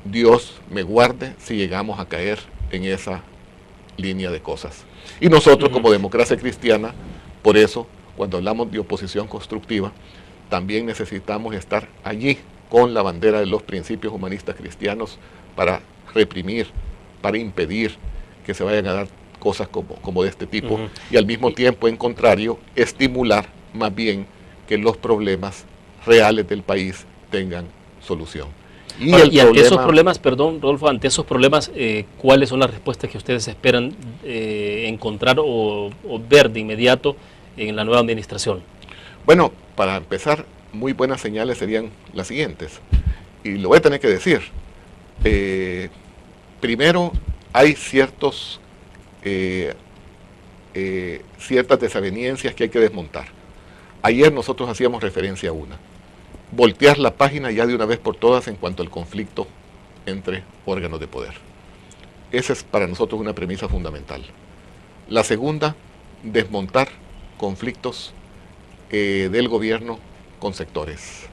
B: Dios me guarde si llegamos a caer en esa línea de cosas. Y nosotros como democracia cristiana, por eso, cuando hablamos de oposición constructiva, también necesitamos estar allí con la bandera de los principios humanistas cristianos para reprimir, para impedir que se vayan a dar cosas como de este tipo, y al mismo tiempo, en contrario, estimular más bien que los problemas reales del país tengan solución. Y
A: ante esos problemas, perdón, Rodolfo, ante esos problemas, ¿cuáles son las respuestas que ustedes esperan encontrar o ver de inmediato en la nueva administración?
B: Bueno, para empezar, muy buenas señales serían las siguientes, y lo voy a tener que decir. Primero, hay ciertas desavenencias que hay que desmontar. Ayer nosotros hacíamos referencia a una. Voltear la página ya de una vez por todas en cuanto al conflicto entre órganos de poder. Esa es para nosotros una premisa fundamental. La segunda, desmontar conflictos del gobierno con sectores.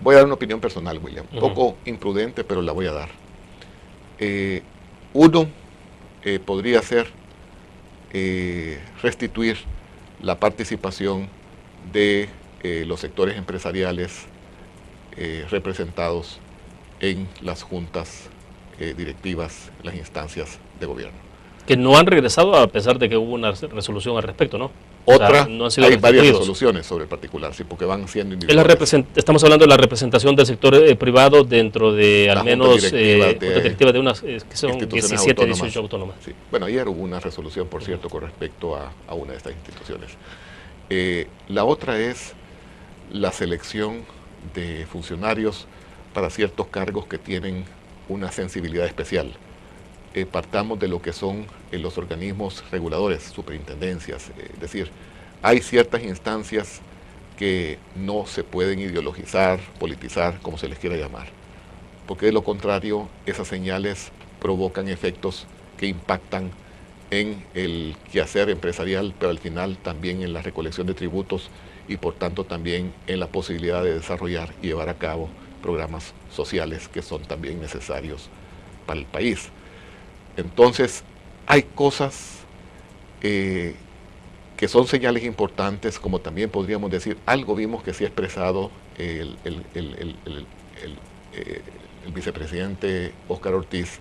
B: Voy a dar una opinión personal, William, un poco imprudente, pero la voy a dar. Uno podría ser restituir la participación de los sectores empresariales representados en las juntas directivas, las instancias de gobierno.
A: Que no han regresado a pesar de que hubo una resolución al respecto, ¿no?
B: Otra,
A: no han sido
B: hay varias resoluciones sobre el particular, sí, porque van siendo individuales.
A: Estamos hablando de la representación del sector privado dentro de al menos directiva de unas que son 17, 18 autónomas.
B: Sí. Bueno, ayer hubo una resolución, por cierto, con respecto a una de estas instituciones. La otra es la selección de funcionarios para ciertos cargos que tienen una sensibilidad especial. Partamos de lo que son los organismos reguladores, superintendencias, es decir, hay ciertas instancias que no se pueden ideologizar, politizar, como se les quiera llamar, porque de lo contrario esas señales provocan efectos que impactan en el quehacer empresarial, pero al final también en la recolección de tributos y por tanto también en la posibilidad de desarrollar y llevar a cabo programas sociales que son también necesarios para el país. Entonces, hay cosas que son señales importantes, como también podríamos decir, algo vimos que se ha expresado el vicepresidente Óscar Ortiz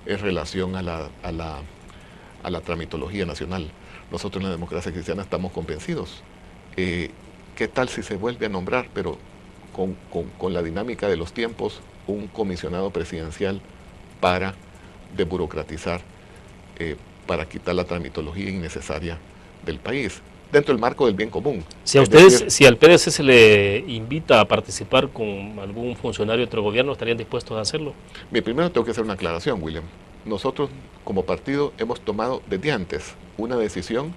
B: en relación a la tramitología nacional. Nosotros en la Democracia Cristiana estamos convencidos. ¿Qué tal si se vuelve a nombrar, pero con la dinámica de los tiempos, un comisionado presidencial para desburocratizar, para quitar la tramitología innecesaria del país, dentro del marco del bien común?
A: Si a ustedes, si al PDC se le invita a participar con algún funcionario de otro gobierno, ¿estarían dispuestos a hacerlo?
B: Primero tengo que hacer una aclaración, William. Nosotros como partido hemos tomado desde antes una decisión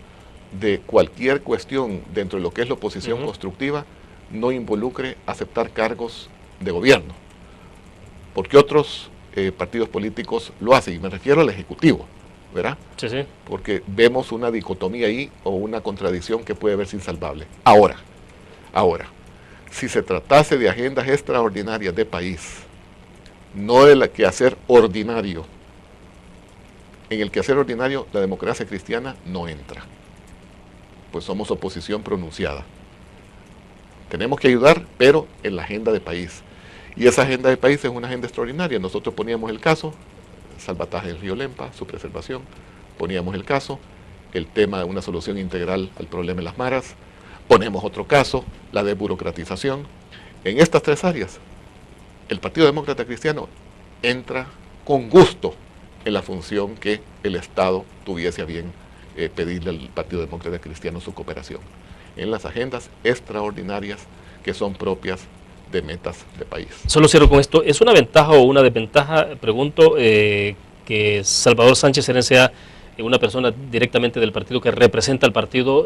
B: de cualquier cuestión dentro de lo que es la oposición constructiva no involucre aceptar cargos de gobierno, porque otros partidos políticos lo hacen, y me refiero al Ejecutivo, ¿verdad?
A: Sí, sí.
B: Porque vemos una dicotomía ahí o una contradicción que puede verse insalvable. Ahora, si se tratase de agendas extraordinarias de país, no del quehacer ordinario, en el quehacer ordinario la Democracia Cristiana no entra, pues somos oposición pronunciada. Tenemos que ayudar, pero en la agenda de país. Y esa agenda de país es una agenda extraordinaria. Nosotros poníamos el caso, salvataje del río Lempa, su preservación. Poníamos el caso, el tema de una solución integral al problema de las maras. Ponemos otro caso, la desburocratización. En estas tres áreas, el Partido Demócrata Cristiano entra con gusto en la función que el Estado tuviese a bien pedirle al Partido Demócrata Cristiano su cooperación, en las agendas extraordinarias que son propias de metas de país.
A: Solo cierro con esto. ¿Es una ventaja o una desventaja, pregunto, que Salvador Sánchez Serén sea una persona directamente del partido que representa al partido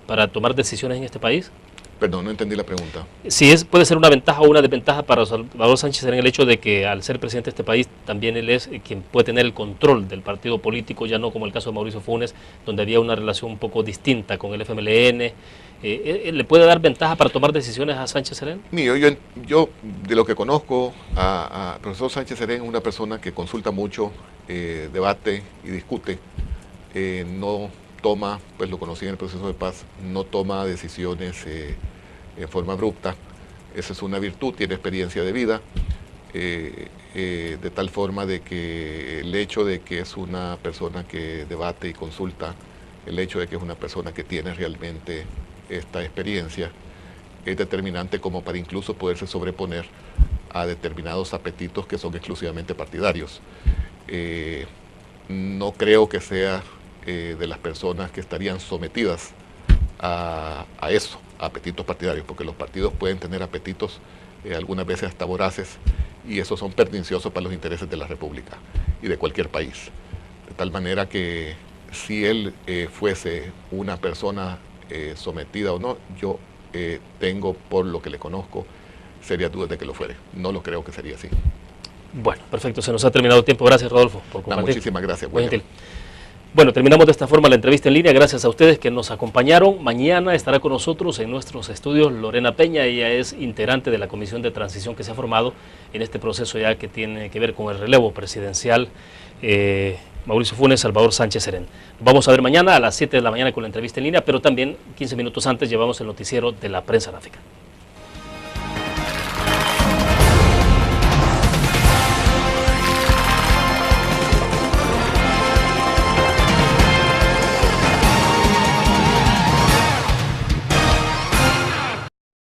A: para tomar decisiones en este país?
B: Perdón, no entendí la pregunta.
A: Si puede ser una ventaja o una desventaja para Salvador Sánchez Serén el hecho de que al ser presidente de este país también él es quien puede tener el control del partido político, ya no como el caso de Mauricio Funes, donde había una relación un poco distinta con el FMLN. ¿Le puede dar ventaja para tomar decisiones a Sánchez Serén?
B: Yo de lo que conozco a profesor Sánchez Serén, es una persona que consulta mucho, debate y discute, no toma, pues lo conocí en el proceso de paz, no toma decisiones en forma abrupta. Esa es una virtud, tiene experiencia de vida, de tal forma de que el hecho de que es una persona que debate y consulta, el hecho de que es una persona que tiene realmente esta experiencia, es determinante como para incluso poderse sobreponer a determinados apetitos que son exclusivamente partidarios. No creo que sea de las personas que estarían sometidas a eso, a apetitos partidarios, porque los partidos pueden tener apetitos algunas veces hasta voraces, y esos son perniciosos para los intereses de la República y de cualquier país. De tal manera que si él fuese una persona sometida o no, yo tengo, por lo que le conozco, serias dudas de que lo fuere. No lo creo que sería así.
A: Bueno, perfecto, se nos ha terminado el tiempo. Gracias, Rodolfo, por compartir.
B: Muchísimas gracias.
A: Bueno, terminamos de esta forma la entrevista en línea. Gracias a ustedes que nos acompañaron. Mañana estará con nosotros en nuestros estudios Lorena Peña. Ella es integrante de la comisión de transición que se ha formado en este proceso ya que tiene que ver con el relevo presidencial. Mauricio Funes, Salvador Sánchez Serén. Vamos a ver mañana a las 7 de la mañana con la entrevista en línea, pero también 15 minutos antes llevamos el noticiero de la prensa gráfica.